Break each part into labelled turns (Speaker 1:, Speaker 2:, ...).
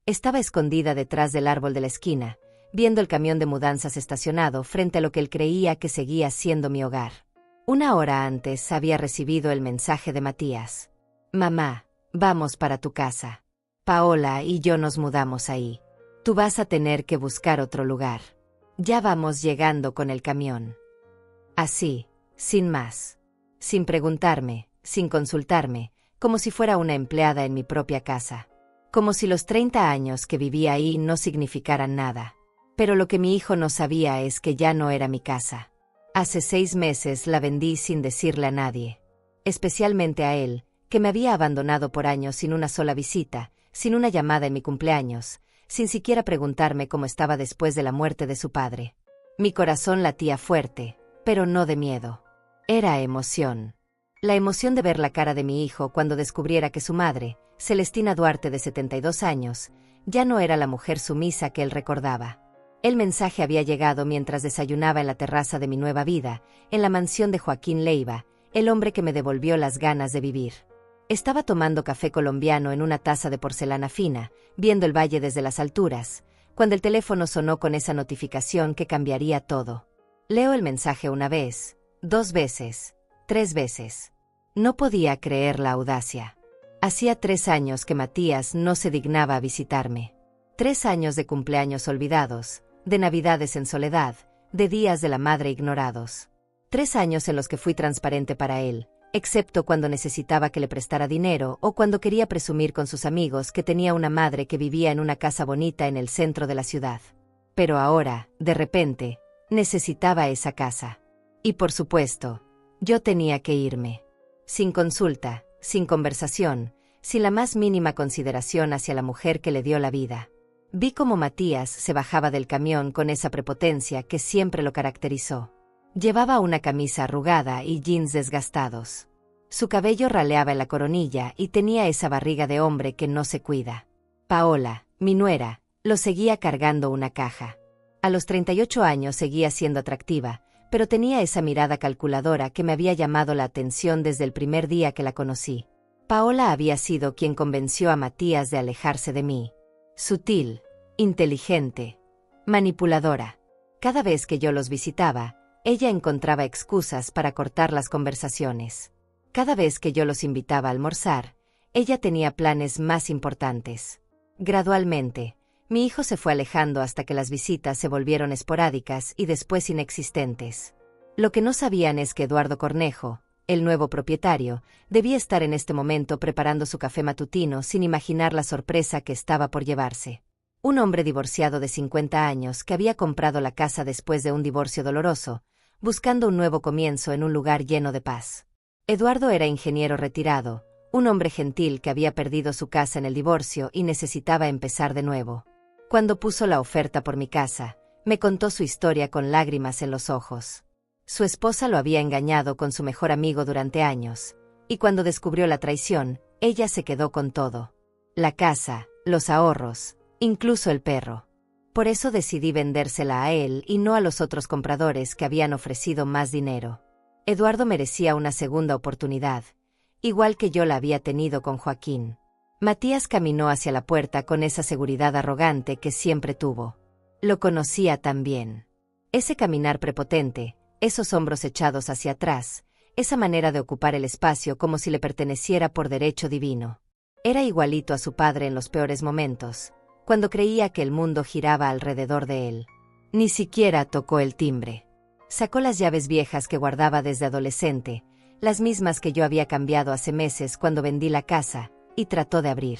Speaker 1: Estaba escondida detrás del árbol de la esquina, viendo el camión de mudanzas estacionado frente a lo que él creía que seguía siendo mi hogar. Una hora antes había recibido el mensaje de Matías. Mamá, vamos para tu casa. Paola y yo nos mudamos ahí. Tú vas a tener que buscar otro lugar. Ya vamos llegando con el camión. Así, sin más. Sin preguntarme, sin consultarme, como si fuera una empleada en mi propia casa. Como si los 30 años que vivía ahí no significaran nada. Pero lo que mi hijo no sabía es que ya no era mi casa. Hace 6 meses la vendí sin decirle a nadie. Especialmente a él, que me había abandonado por años sin una sola visita, sin una llamada en mi cumpleaños, sin siquiera preguntarme cómo estaba después de la muerte de su padre. Mi corazón latía fuerte, pero no de miedo. Era emoción. La emoción de ver la cara de mi hijo cuando descubriera que su madre, Celestina Duarte de 72 años, ya no era la mujer sumisa que él recordaba. El mensaje había llegado mientras desayunaba en la terraza de mi nueva vida, en la mansión de Joaquín Leiva, el hombre que me devolvió las ganas de vivir. Estaba tomando café colombiano en una taza de porcelana fina, viendo el valle desde las alturas, cuando el teléfono sonó con esa notificación que cambiaría todo. Leo el mensaje una vez, 2 veces, 3 veces. No podía creer la audacia. Hacía 3 años que Matías no se dignaba a visitarme. 3 años de cumpleaños olvidados, de navidades en soledad, de días de la madre ignorados. 3 años en los que fui transparente para él, excepto cuando necesitaba que le prestara dinero o cuando quería presumir con sus amigos que tenía una madre que vivía en una casa bonita en el centro de la ciudad. Pero ahora, de repente, necesitaba esa casa. Y por supuesto, yo tenía que irme. Sin consulta, sin conversación, sin la más mínima consideración hacia la mujer que le dio la vida. Vi cómo Matías se bajaba del camión con esa prepotencia que siempre lo caracterizó. Llevaba una camisa arrugada y jeans desgastados. Su cabello raleaba en la coronilla y tenía esa barriga de hombre que no se cuida. Paola, mi nuera, lo seguía cargando una caja. A los 38 años seguía siendo atractiva, pero tenía esa mirada calculadora que me había llamado la atención desde el primer día que la conocí. Paola había sido quien convenció a Matías de alejarse de mí. Sutil, inteligente, manipuladora. Cada vez que yo los visitaba, ella encontraba excusas para cortar las conversaciones. Cada vez que yo los invitaba a almorzar, ella tenía planes más importantes. Gradualmente, mi hijo se fue alejando hasta que las visitas se volvieron esporádicas y después inexistentes. Lo que no sabían es que Eduardo Cornejo, el nuevo propietario, debía estar en este momento preparando su café matutino sin imaginar la sorpresa que estaba por llevarse. Un hombre divorciado de 50 años que había comprado la casa después de un divorcio doloroso, buscando un nuevo comienzo en un lugar lleno de paz. Eduardo era ingeniero retirado, un hombre gentil que había perdido su casa en el divorcio y necesitaba empezar de nuevo. Cuando puso la oferta por mi casa, me contó su historia con lágrimas en los ojos. Su esposa lo había engañado con su mejor amigo durante años, y cuando descubrió la traición, ella se quedó con todo. La casa, los ahorros, incluso el perro. Por eso decidí vendérsela a él y no a los otros compradores que habían ofrecido más dinero. Eduardo merecía una segunda oportunidad, igual que yo la había tenido con Joaquín. Matías caminó hacia la puerta con esa seguridad arrogante que siempre tuvo. Lo conocía tan bien. Ese caminar prepotente, esos hombros echados hacia atrás, esa manera de ocupar el espacio como si le perteneciera por derecho divino. Era igualito a su padre en los peores momentos, cuando creía que el mundo giraba alrededor de él. Ni siquiera tocó el timbre. Sacó las llaves viejas que guardaba desde adolescente, las mismas que yo había cambiado hace meses cuando vendí la casa, y trató de abrir.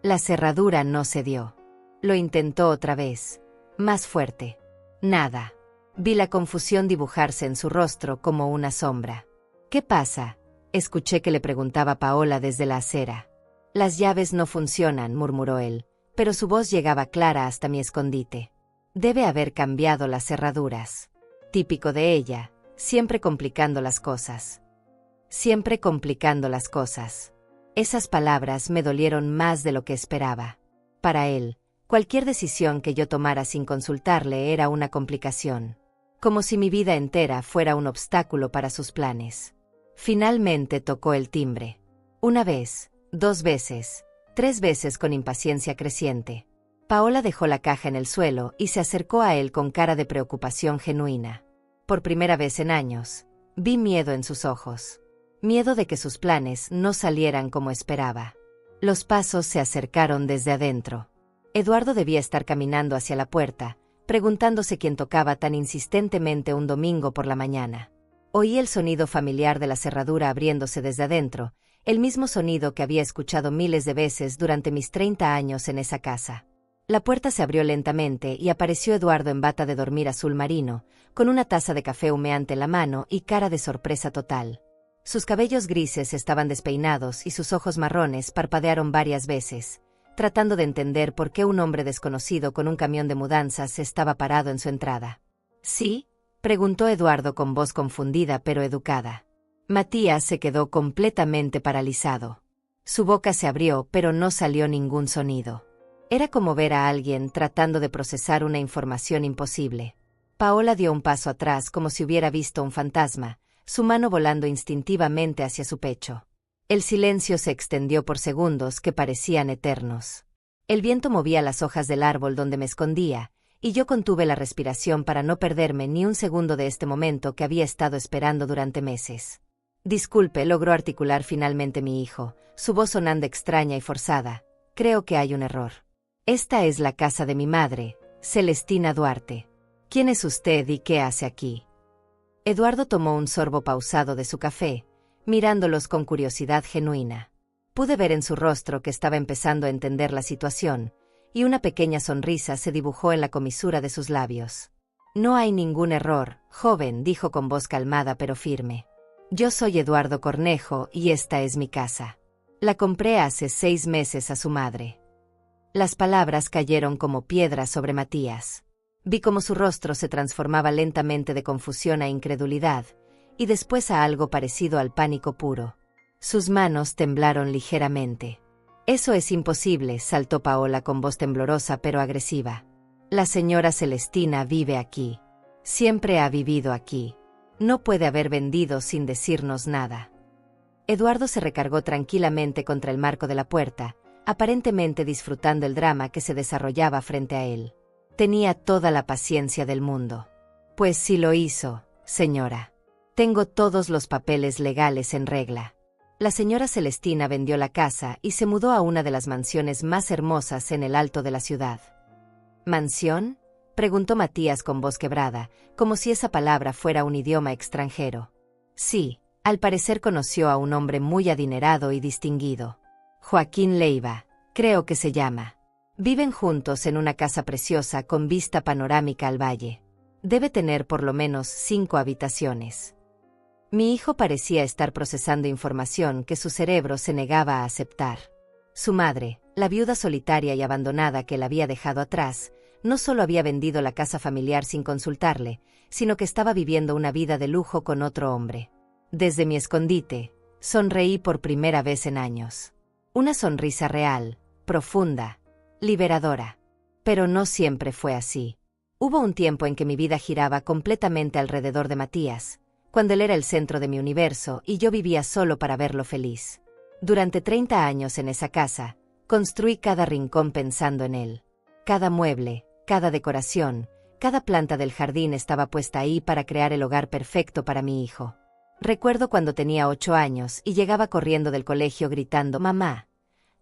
Speaker 1: La cerradura no cedió. Lo intentó otra vez, más fuerte. Nada. Vi la confusión dibujarse en su rostro como una sombra. ¿Qué pasa?, escuché que le preguntaba Paola desde la acera. Las llaves no funcionan, murmuró él, pero su voz llegaba clara hasta mi escondite. Debe haber cambiado las cerraduras. Típico de ella, siempre complicando las cosas. Siempre complicando las cosas. Esas palabras me dolieron más de lo que esperaba. Para él, cualquier decisión que yo tomara sin consultarle era una complicación. Como si mi vida entera fuera un obstáculo para sus planes. Finalmente tocó el timbre. 1 vez, 2 veces, 3 veces con impaciencia creciente. Paola dejó la caja en el suelo y se acercó a él con cara de preocupación genuina. Por primera vez en años, vi miedo en sus ojos. Miedo de que sus planes no salieran como esperaba. Los pasos se acercaron desde adentro. Eduardo debía estar caminando hacia la puerta, preguntándose quién tocaba tan insistentemente un domingo por la mañana. Oí el sonido familiar de la cerradura abriéndose desde adentro, el mismo sonido que había escuchado miles de veces durante mis 30 años en esa casa. La puerta se abrió lentamente y apareció Eduardo en bata de dormir azul marino, con una taza de café humeante en la mano y cara de sorpresa total. Sus cabellos grises estaban despeinados y sus ojos marrones parpadearon varias veces, tratando de entender por qué un hombre desconocido con un camión de mudanzas estaba parado en su entrada. ¿Sí?, preguntó Eduardo con voz confundida pero educada. Matías se quedó completamente paralizado. Su boca se abrió pero no salió ningún sonido. Era como ver a alguien tratando de procesar una información imposible. Paola dio un paso atrás como si hubiera visto un fantasma, su mano volando instintivamente hacia su pecho. El silencio se extendió por segundos que parecían eternos. El viento movía las hojas del árbol donde me escondía, y yo contuve la respiración para no perderme ni un segundo de este momento que había estado esperando durante meses. Disculpe, logró articular finalmente mi hijo, su voz sonando extraña y forzada. Creo que hay un error. Esta es la casa de mi madre, Celestina Duarte. ¿Quién es usted y qué hace aquí? Eduardo tomó un sorbo pausado de su café, mirándolos con curiosidad genuina. Pude ver en su rostro que estaba empezando a entender la situación, y una pequeña sonrisa se dibujó en la comisura de sus labios. No hay ningún error, joven, dijo con voz calmada pero firme. Yo soy Eduardo Cornejo y esta es mi casa. La compré hace 6 meses a su madre. Las palabras cayeron como piedras sobre Matías. Vi cómo su rostro se transformaba lentamente de confusión a incredulidad, y después a algo parecido al pánico puro. Sus manos temblaron ligeramente. Eso es imposible, saltó Paola con voz temblorosa pero agresiva. La señora Celestina vive aquí. Siempre ha vivido aquí. No puede haber vendido sin decirnos nada. Eduardo se recargó tranquilamente contra el marco de la puerta, aparentemente disfrutando el drama que se desarrollaba frente a él. Tenía toda la paciencia del mundo. Pues sí lo hizo, señora. Tengo todos los papeles legales en regla. La señora Celestina vendió la casa y se mudó a una de las mansiones más hermosas en el alto de la ciudad. ¿Mansión?, preguntó Matías con voz quebrada, como si esa palabra fuera un idioma extranjero. Sí, al parecer conoció a un hombre muy adinerado y distinguido. Joaquín Leiva, creo que se llama. Viven juntos en una casa preciosa con vista panorámica al valle. Debe tener por lo menos 5 habitaciones. Mi hijo parecía estar procesando información que su cerebro se negaba a aceptar. Su madre, la viuda solitaria y abandonada que la había dejado atrás, no solo había vendido la casa familiar sin consultarle, sino que estaba viviendo una vida de lujo con otro hombre. Desde mi escondite, sonreí por primera vez en años. Una sonrisa real, profunda, liberadora. Pero no siempre fue así. Hubo un tiempo en que mi vida giraba completamente alrededor de Matías, cuando él era el centro de mi universo y yo vivía solo para verlo feliz. Durante 30 años en esa casa, construí cada rincón pensando en él. Cada mueble, cada decoración, cada planta del jardín estaba puesta ahí para crear el hogar perfecto para mi hijo. Recuerdo cuando tenía 8 años y llegaba corriendo del colegio gritando «¡Mamá!»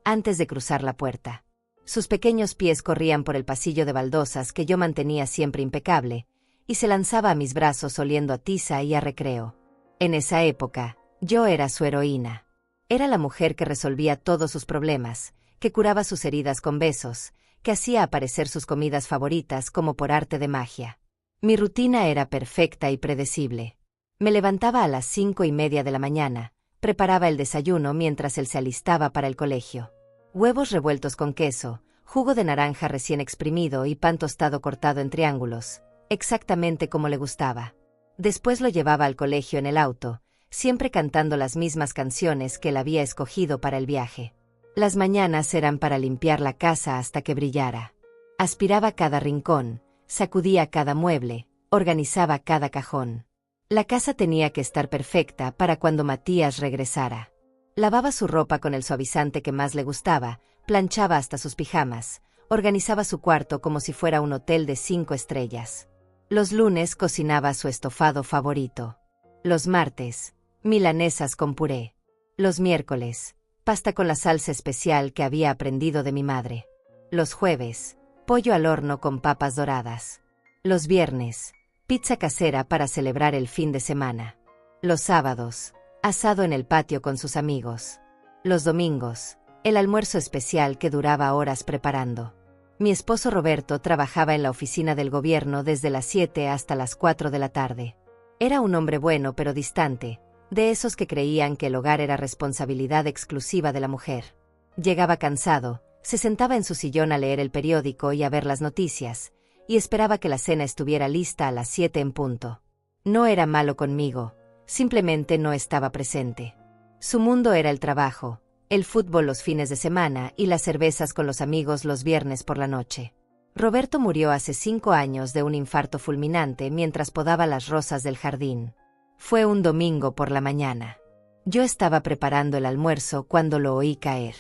Speaker 1: antes de cruzar la puerta. Sus pequeños pies corrían por el pasillo de baldosas que yo mantenía siempre impecable, y se lanzaba a mis brazos oliendo a tiza y a recreo. En esa época, yo era su heroína. Era la mujer que resolvía todos sus problemas, que curaba sus heridas con besos, que hacía aparecer sus comidas favoritas como por arte de magia. Mi rutina era perfecta y predecible. Me levantaba a las 5:30 de la mañana, preparaba el desayuno mientras él se alistaba para el colegio. Huevos revueltos con queso, jugo de naranja recién exprimido y pan tostado cortado en triángulos, exactamente como le gustaba. Después lo llevaba al colegio en el auto, siempre cantando las mismas canciones que él había escogido para el viaje. Las mañanas eran para limpiar la casa hasta que brillara. Aspiraba cada rincón, sacudía cada mueble, organizaba cada cajón. La casa tenía que estar perfecta para cuando Matías regresara. Lavaba su ropa con el suavizante que más le gustaba, planchaba hasta sus pijamas, Organizaba su cuarto como si fuera un hotel de 5 estrellas. Los lunes cocinaba su estofado favorito. Los martes, milanesas con puré. Los miércoles, pasta con la salsa especial que había aprendido de mi madre. Los jueves, pollo al horno con papas doradas. Los viernes, pizza casera para celebrar el fin de semana. Los sábados, asado en el patio con sus amigos. Los domingos, el almuerzo especial que duraba horas preparando. Mi esposo Roberto trabajaba en la oficina del gobierno desde las 7 hasta las 4 de la tarde. Era un hombre bueno pero distante, de esos que creían que el hogar era responsabilidad exclusiva de la mujer. Llegaba cansado, se sentaba en su sillón a leer el periódico y a ver las noticias, y esperaba que la cena estuviera lista a las 7 en punto. No era malo conmigo, simplemente no estaba presente. Su mundo era el trabajo, el fútbol los fines de semana y las cervezas con los amigos los viernes por la noche. Roberto murió hace 5 años de un infarto fulminante mientras podaba las rosas del jardín. Fue un domingo por la mañana. Yo estaba preparando el almuerzo cuando lo oí caer.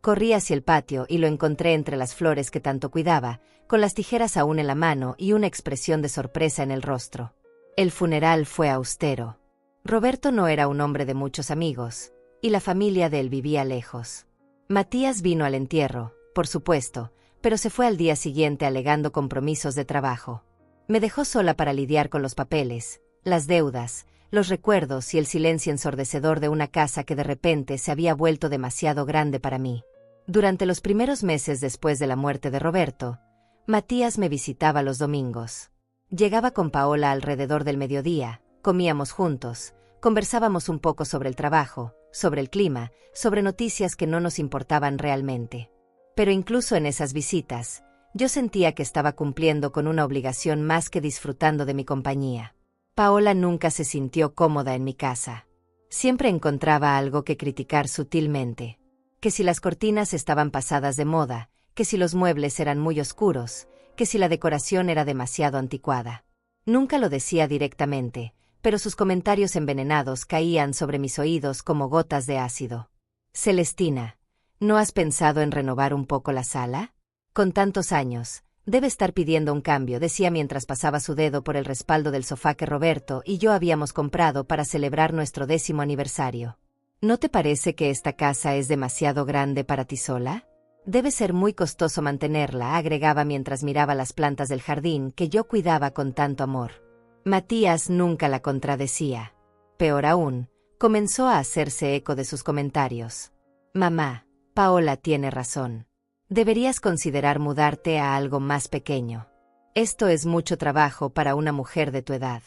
Speaker 1: Corrí hacia el patio y lo encontré entre las flores que tanto cuidaba, con las tijeras aún en la mano y una expresión de sorpresa en el rostro. El funeral fue austero. Roberto no era un hombre de muchos amigos, y la familia de él vivía lejos. Matías vino al entierro, por supuesto, pero se fue al día siguiente alegando compromisos de trabajo. Me dejó sola para lidiar con los papeles, las deudas, los recuerdos y el silencio ensordecedor de una casa que de repente se había vuelto demasiado grande para mí. Durante los primeros meses después de la muerte de Roberto, Matías me visitaba los domingos. Llegaba con Paola alrededor del mediodía, comíamos juntos, conversábamos un poco sobre el trabajo, sobre el clima, sobre noticias que no nos importaban realmente. Pero incluso en esas visitas, yo sentía que estaba cumpliendo con una obligación más que disfrutando de mi compañía. Paola nunca se sintió cómoda en mi casa. Siempre encontraba algo que criticar sutilmente. Que si las cortinas estaban pasadas de moda, que si los muebles eran muy oscuros, que si la decoración era demasiado anticuada. Nunca lo decía directamente, pero sus comentarios envenenados caían sobre mis oídos como gotas de ácido. Celestina, ¿no has pensado en renovar un poco la sala? Con tantos años, debe estar pidiendo un cambio, decía mientras pasaba su dedo por el respaldo del sofá que Roberto y yo habíamos comprado para celebrar nuestro 10º aniversario. ¿No te parece que esta casa es demasiado grande para ti sola? Debe ser muy costoso mantenerla, agregaba mientras miraba las plantas del jardín que yo cuidaba con tanto amor. Matías nunca la contradecía. Peor aún, comenzó a hacerse eco de sus comentarios. Mamá, Paola tiene razón. Deberías considerar mudarte a algo más pequeño. Esto es mucho trabajo para una mujer de tu edad.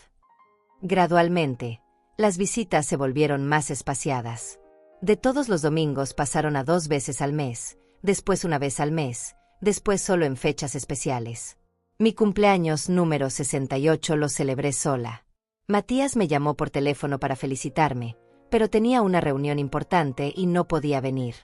Speaker 1: Gradualmente, las visitas se volvieron más espaciadas. De todos los domingos pasaron a 2 veces al mes, después una vez al mes, después solo en fechas especiales. Mi cumpleaños número 68 lo celebré sola. Matías me llamó por teléfono para felicitarme, pero tenía una reunión importante y no podía venir.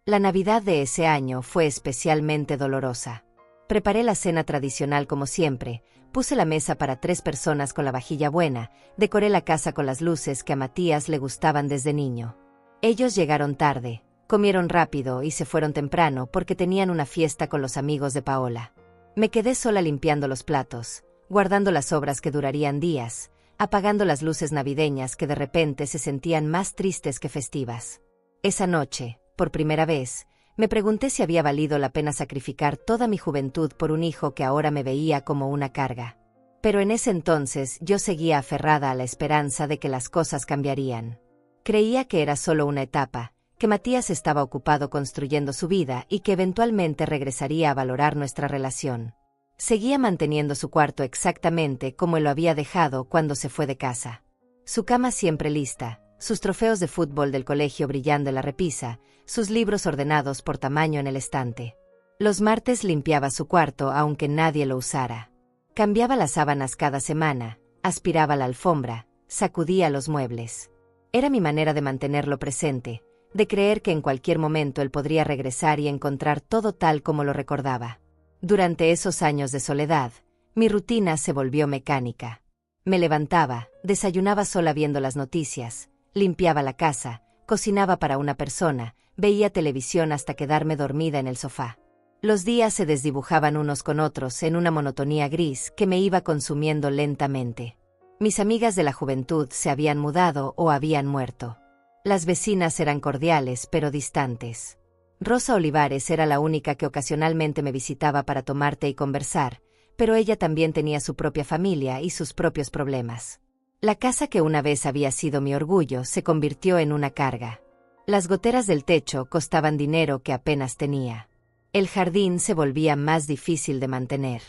Speaker 1: La Navidad de ese año fue especialmente dolorosa. Preparé la cena tradicional como siempre, puse la mesa para 3 personas con la vajilla buena, decoré la casa con las luces que a Matías le gustaban desde niño. Ellos llegaron tarde, comieron rápido y se fueron temprano porque tenían una fiesta con los amigos de Paola. Me quedé sola limpiando los platos, guardando las sobras que durarían días, apagando las luces navideñas que de repente se sentían más tristes que festivas. Esa noche, por primera vez, me pregunté si había valido la pena sacrificar toda mi juventud por un hijo que ahora me veía como una carga. Pero en ese entonces yo seguía aferrada a la esperanza de que las cosas cambiarían. Creía que era solo una etapa, que Matías estaba ocupado construyendo su vida y que eventualmente regresaría a valorar nuestra relación. Seguía manteniendo su cuarto exactamente como él lo había dejado cuando se fue de casa. Su cama siempre lista, sus trofeos de fútbol del colegio brillando en la repisa, sus libros ordenados por tamaño en el estante. Los martes limpiaba su cuarto aunque nadie lo usara. Cambiaba las sábanas cada semana, aspiraba la alfombra, sacudía los muebles. Era mi manera de mantenerlo presente, de creer que en cualquier momento él podría regresar y encontrar todo tal como lo recordaba. Durante esos años de soledad, mi rutina se volvió mecánica. Me levantaba, desayunaba sola viendo las noticias, limpiaba la casa, cocinaba para una persona, veía televisión hasta quedarme dormida en el sofá. Los días se desdibujaban unos con otros en una monotonía gris que me iba consumiendo lentamente. Mis amigas de la juventud se habían mudado o habían muerto. Las vecinas eran cordiales pero distantes. Rosa Olivares era la única que ocasionalmente me visitaba para tomar té y conversar, pero ella también tenía su propia familia y sus propios problemas. La casa que una vez había sido mi orgullo se convirtió en una carga. Las goteras del techo costaban dinero que apenas tenía. El jardín se volvía más difícil de mantener.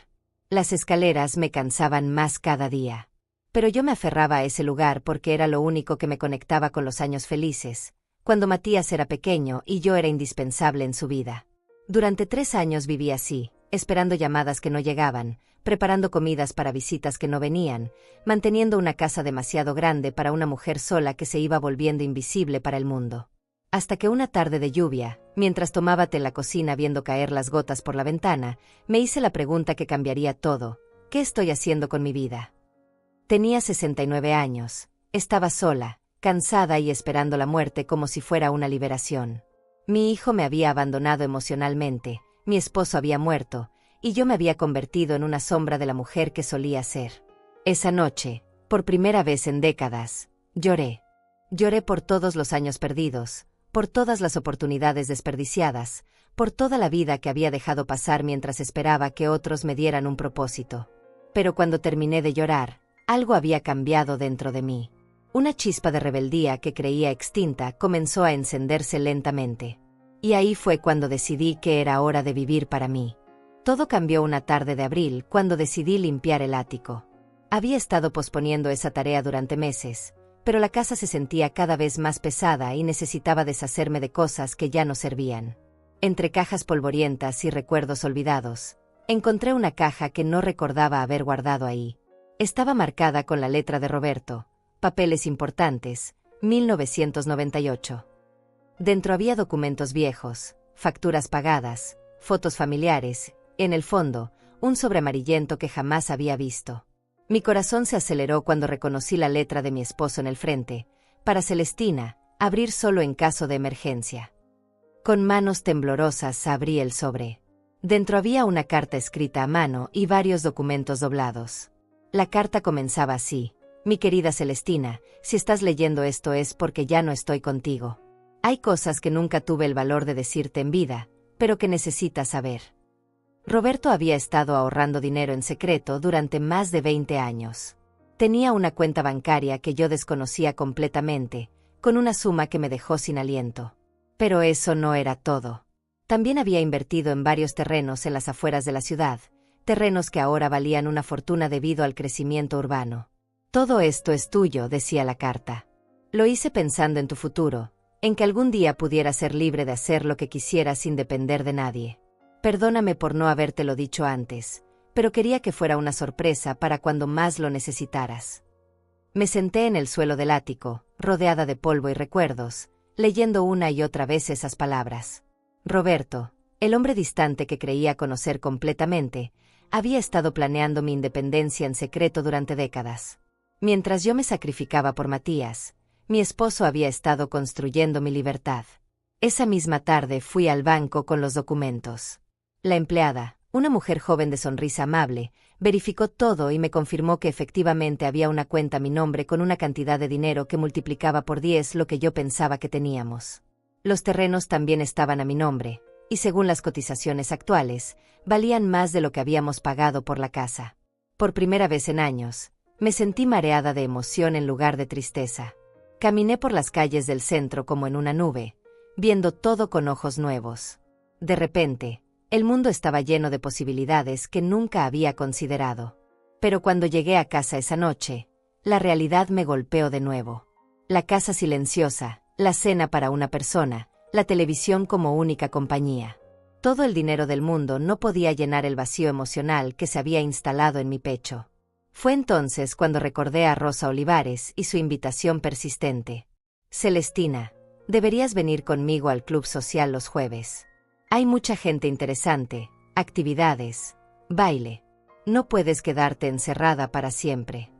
Speaker 1: Las escaleras me cansaban más cada día. Pero yo me aferraba a ese lugar porque era lo único que me conectaba con los años felices, cuando Matías era pequeño y yo era indispensable en su vida. Durante 3 años viví así, esperando llamadas que no llegaban, preparando comidas para visitas que no venían, manteniendo una casa demasiado grande para una mujer sola que se iba volviendo invisible para el mundo. Hasta que una tarde de lluvia, mientras tomaba té en la cocina viendo caer las gotas por la ventana, me hice la pregunta que cambiaría todo: ¿qué estoy haciendo con mi vida? Tenía 69 años, estaba sola, cansada y esperando la muerte como si fuera una liberación. Mi hijo me había abandonado emocionalmente, mi esposo había muerto, y yo me había convertido en una sombra de la mujer que solía ser. Esa noche, por primera vez en décadas, lloré. Lloré por todos los años perdidos, por todas las oportunidades desperdiciadas, por toda la vida que había dejado pasar mientras esperaba que otros me dieran un propósito. Pero cuando terminé de llorar, algo había cambiado dentro de mí. Una chispa de rebeldía que creía extinta comenzó a encenderse lentamente. Y ahí fue cuando decidí que era hora de vivir para mí. Todo cambió una tarde de abril cuando decidí limpiar el ático. Había estado posponiendo esa tarea durante meses, pero la casa se sentía cada vez más pesada y necesitaba deshacerme de cosas que ya no servían. Entre cajas polvorientas y recuerdos olvidados, encontré una caja que no recordaba haber guardado ahí. Estaba marcada con la letra de Roberto, papeles importantes, 1998. Dentro había documentos viejos, facturas pagadas, fotos familiares, en el fondo, un sobre amarillento que jamás había visto. Mi corazón se aceleró cuando reconocí la letra de mi esposo en el frente: para Celestina, abrir solo en caso de emergencia. Con manos temblorosas abrí el sobre. Dentro había una carta escrita a mano y varios documentos doblados. La carta comenzaba así: mi querida Celestina, si estás leyendo esto es porque ya no estoy contigo. Hay cosas que nunca tuve el valor de decirte en vida, pero que necesitas saber. Roberto había estado ahorrando dinero en secreto durante más de 20 años. Tenía una cuenta bancaria que yo desconocía completamente, con una suma que me dejó sin aliento. Pero eso no era todo. También había invertido en varios terrenos en las afueras de la ciudad, terrenos que ahora valían una fortuna debido al crecimiento urbano. Todo esto es tuyo, decía la carta. Lo hice pensando en tu futuro, en que algún día pudiera ser libre de hacer lo que quisiera sin depender de nadie. Perdóname por no habértelo dicho antes, pero quería que fuera una sorpresa para cuando más lo necesitaras. Me senté en el suelo del ático, rodeada de polvo y recuerdos, leyendo una y otra vez esas palabras. Roberto, el hombre distante que creía conocer completamente, había estado planeando mi independencia en secreto durante décadas. Mientras yo me sacrificaba por Matías, mi esposo había estado construyendo mi libertad. Esa misma tarde fui al banco con los documentos. La empleada, una mujer joven de sonrisa amable, verificó todo y me confirmó que efectivamente había una cuenta a mi nombre con una cantidad de dinero que multiplicaba por 10 lo que yo pensaba que teníamos. Los terrenos también estaban a mi nombre, y según las cotizaciones actuales, valían más de lo que habíamos pagado por la casa. Por primera vez en años, me sentí mareada de emoción en lugar de tristeza. Caminé por las calles del centro como en una nube, viendo todo con ojos nuevos. De repente, el mundo estaba lleno de posibilidades que nunca había considerado. Pero cuando llegué a casa esa noche, la realidad me golpeó de nuevo. La casa silenciosa, la cena para una persona, la televisión como única compañía. Todo el dinero del mundo no podía llenar el vacío emocional que se había instalado en mi pecho. Fue entonces cuando recordé a Rosa Olivares y su invitación persistente. Celestina, deberías venir conmigo al club social los jueves. Hay mucha gente interesante, actividades, baile. No puedes quedarte encerrada para siempre.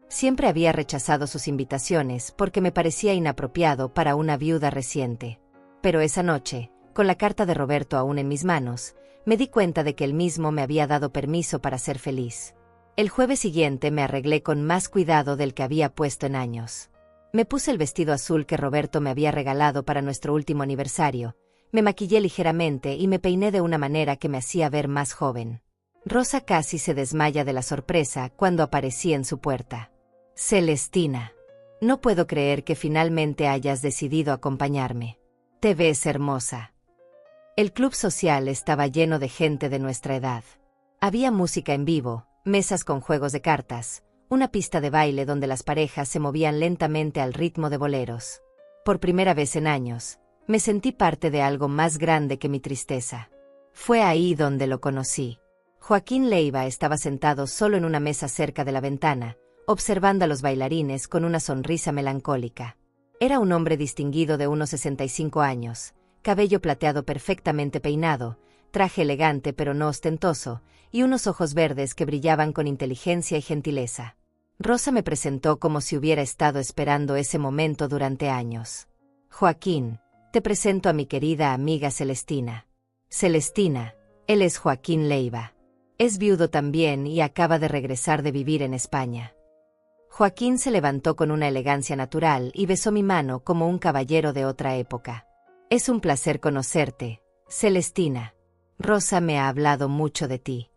Speaker 1: Siempre había rechazado sus invitaciones porque me parecía inapropiado para una viuda reciente. Pero esa noche, con la carta de Roberto aún en mis manos, Me di cuenta de que él mismo me había dado permiso para ser feliz. El jueves siguiente me arreglé con más cuidado del que había puesto en años. Me puse el vestido azul que Roberto me había regalado para nuestro último aniversario, me maquillé ligeramente y me peiné de una manera que me hacía ver más joven. Rosa casi se desmaya de la sorpresa cuando aparecí en su puerta. Celestina, no puedo creer que finalmente hayas decidido acompañarme. Te ves hermosa. El club social estaba lleno de gente de nuestra edad. Había música en vivo, mesas con juegos de cartas, una pista de baile donde las parejas se movían lentamente al ritmo de boleros. Por primera vez en años, me sentí parte de algo más grande que mi tristeza. Fue ahí donde lo conocí. Joaquín Leiva estaba sentado solo en una mesa cerca de la ventana, observando a los bailarines con una sonrisa melancólica. Era un hombre distinguido de unos 65 años, cabello plateado perfectamente peinado, traje elegante pero no ostentoso, y unos ojos verdes que brillaban con inteligencia y gentileza. Rosa me presentó como si hubiera estado esperando ese momento durante años. Joaquín, te presento a mi querida amiga Celestina. Celestina, él es Joaquín Leiva. Es viudo también y acaba de regresar de vivir en España. Joaquín se levantó con una elegancia natural y besó mi mano como un caballero de otra época. Es un placer conocerte, Celestina. Rosa me ha hablado mucho de ti.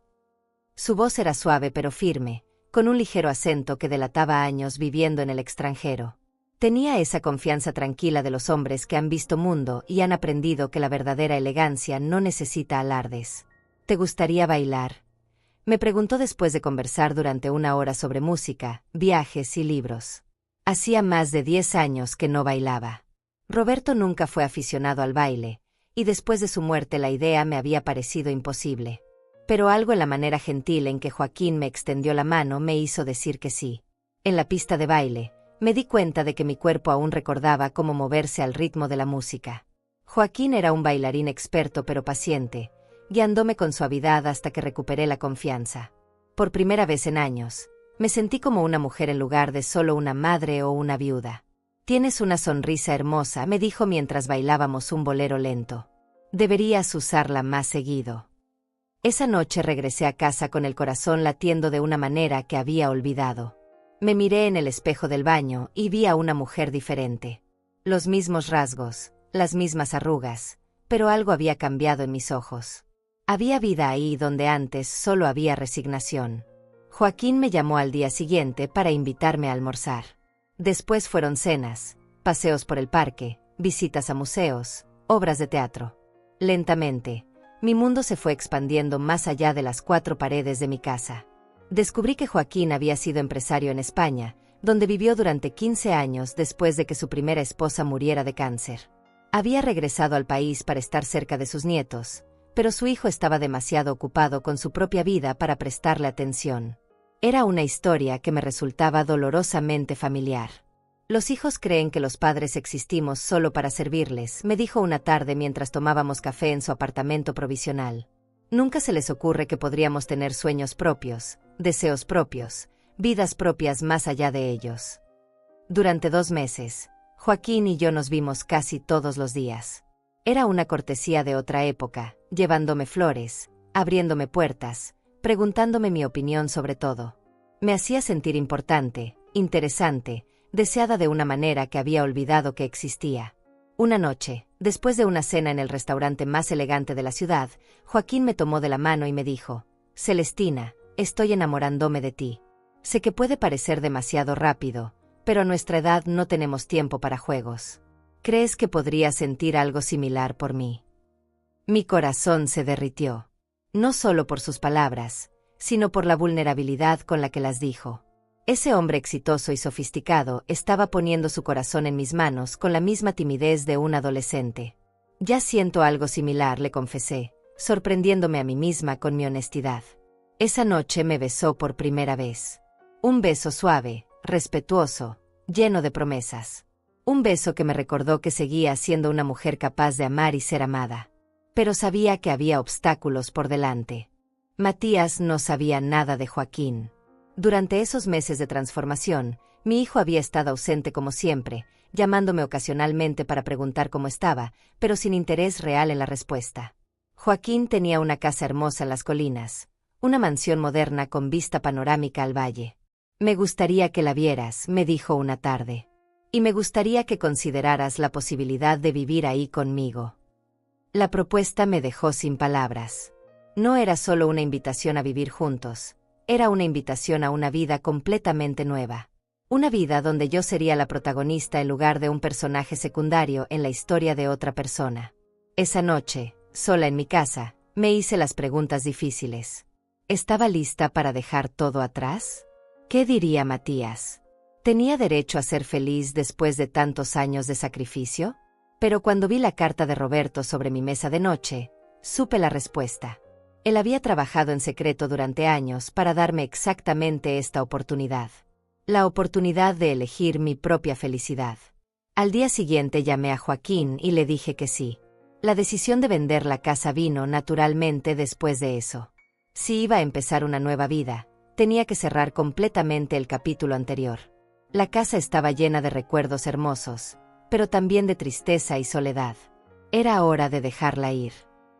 Speaker 1: Su voz era suave pero firme, con un ligero acento que delataba años viviendo en el extranjero. Tenía esa confianza tranquila de los hombres que han visto mundo y han aprendido que la verdadera elegancia no necesita alardes. ¿Te gustaría bailar? Me preguntó después de conversar durante una hora sobre música, viajes y libros. Hacía más de 10 años que no bailaba. Roberto nunca fue aficionado al baile, y después de su muerte la idea me había parecido imposible. Pero algo en la manera gentil en que Joaquín me extendió la mano me hizo decir que sí. En la pista de baile, me di cuenta de que mi cuerpo aún recordaba cómo moverse al ritmo de la música. Joaquín era un bailarín experto pero paciente, guiándome con suavidad hasta que recuperé la confianza. Por primera vez en años, me sentí como una mujer en lugar de solo una madre o una viuda. Tienes una sonrisa hermosa, me dijo mientras bailábamos un bolero lento. Deberías usarla más seguido. Esa noche regresé a casa con el corazón latiendo de una manera que había olvidado. Me miré en el espejo del baño y vi a una mujer diferente. Los mismos rasgos, las mismas arrugas, pero algo había cambiado en mis ojos. Había vida ahí donde antes solo había resignación. Joaquín me llamó al día siguiente para invitarme a almorzar. Después fueron cenas, paseos por el parque, visitas a museos, obras de teatro. Lentamente, mi mundo se fue expandiendo más allá de las 4 paredes de mi casa. Descubrí que Joaquín había sido empresario en España, donde vivió durante 15 años después de que su primera esposa muriera de cáncer. Había regresado al país para estar cerca de sus nietos, pero su hijo estaba demasiado ocupado con su propia vida para prestarle atención. Era una historia que me resultaba dolorosamente familiar. Los hijos creen que los padres existimos solo para servirles, me dijo una tarde mientras tomábamos café en su apartamento provisional. Nunca se les ocurre que podríamos tener sueños propios, deseos propios, vidas propias más allá de ellos. Durante 2 meses, Joaquín y yo nos vimos casi todos los días. Era una cortesía de otra época, llevándome flores, abriéndome puertas, preguntándome mi opinión sobre todo. Me hacía sentir importante, interesante, deseada de una manera que había olvidado que existía. Una noche, después de una cena en el restaurante más elegante de la ciudad, Joaquín me tomó de la mano y me dijo: Celestina, estoy enamorándome de ti. Sé que puede parecer demasiado rápido, pero a nuestra edad no tenemos tiempo para juegos. ¿Crees que podría sentir algo similar por mí? Mi corazón se derritió. No solo por sus palabras, sino por la vulnerabilidad con la que las dijo. Ese hombre exitoso y sofisticado estaba poniendo su corazón en mis manos con la misma timidez de un adolescente. Ya siento algo similar, le confesé, sorprendiéndome a mí misma con mi honestidad. Esa noche me besó por primera vez. Un beso suave, respetuoso, lleno de promesas. Un beso que me recordó que seguía siendo una mujer capaz de amar y ser amada. Pero sabía que había obstáculos por delante. Matías no sabía nada de Joaquín. Durante esos meses de transformación, mi hijo había estado ausente como siempre, llamándome ocasionalmente para preguntar cómo estaba, pero sin interés real en la respuesta. Joaquín tenía una casa hermosa en las colinas, una mansión moderna con vista panorámica al valle. Me gustaría que la vieras, me dijo una tarde. Y me gustaría que consideraras la posibilidad de vivir ahí conmigo. La propuesta me dejó sin palabras. No era solo una invitación a vivir juntos, era una invitación a una vida completamente nueva. Una vida donde yo sería la protagonista en lugar de un personaje secundario en la historia de otra persona. Esa noche, sola en mi casa, me hice las preguntas difíciles. ¿Estaba lista para dejar todo atrás? ¿Qué diría Matías? ¿Tenía derecho a ser feliz después de tantos años de sacrificio? Pero cuando vi la carta de Roberto sobre mi mesa de noche, supe la respuesta. Él había trabajado en secreto durante años para darme exactamente esta oportunidad. La oportunidad de elegir mi propia felicidad. Al día siguiente llamé a Joaquín y le dije que sí. La decisión de vender la casa vino naturalmente después de eso. Si iba a empezar una nueva vida, tenía que cerrar completamente el capítulo anterior. La casa estaba llena de recuerdos hermosos, pero también de tristeza y soledad. Era hora de dejarla ir.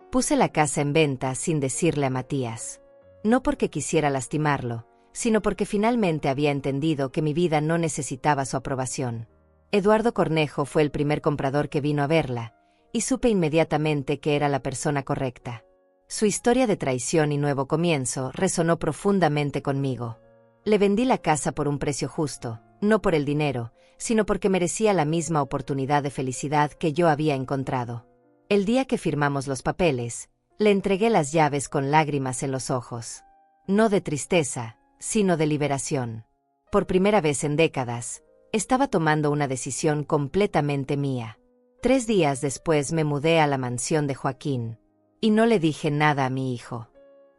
Speaker 1: Puse la casa en venta sin decirle a Matías. No porque quisiera lastimarlo, sino porque finalmente había entendido que mi vida no necesitaba su aprobación. Eduardo Cornejo fue el primer comprador que vino a verla, y supe inmediatamente que era la persona correcta. Su historia de traición y nuevo comienzo resonó profundamente conmigo. Le vendí la casa por un precio justo, no por el dinero, sino porque merecía la misma oportunidad de felicidad que yo había encontrado. El día que firmamos los papeles, le entregué las llaves con lágrimas en los ojos. No de tristeza, sino de liberación. Por primera vez en décadas, estaba tomando una decisión completamente mía. 3 días después me mudé a la mansión de Joaquín. Y no le dije nada a mi hijo.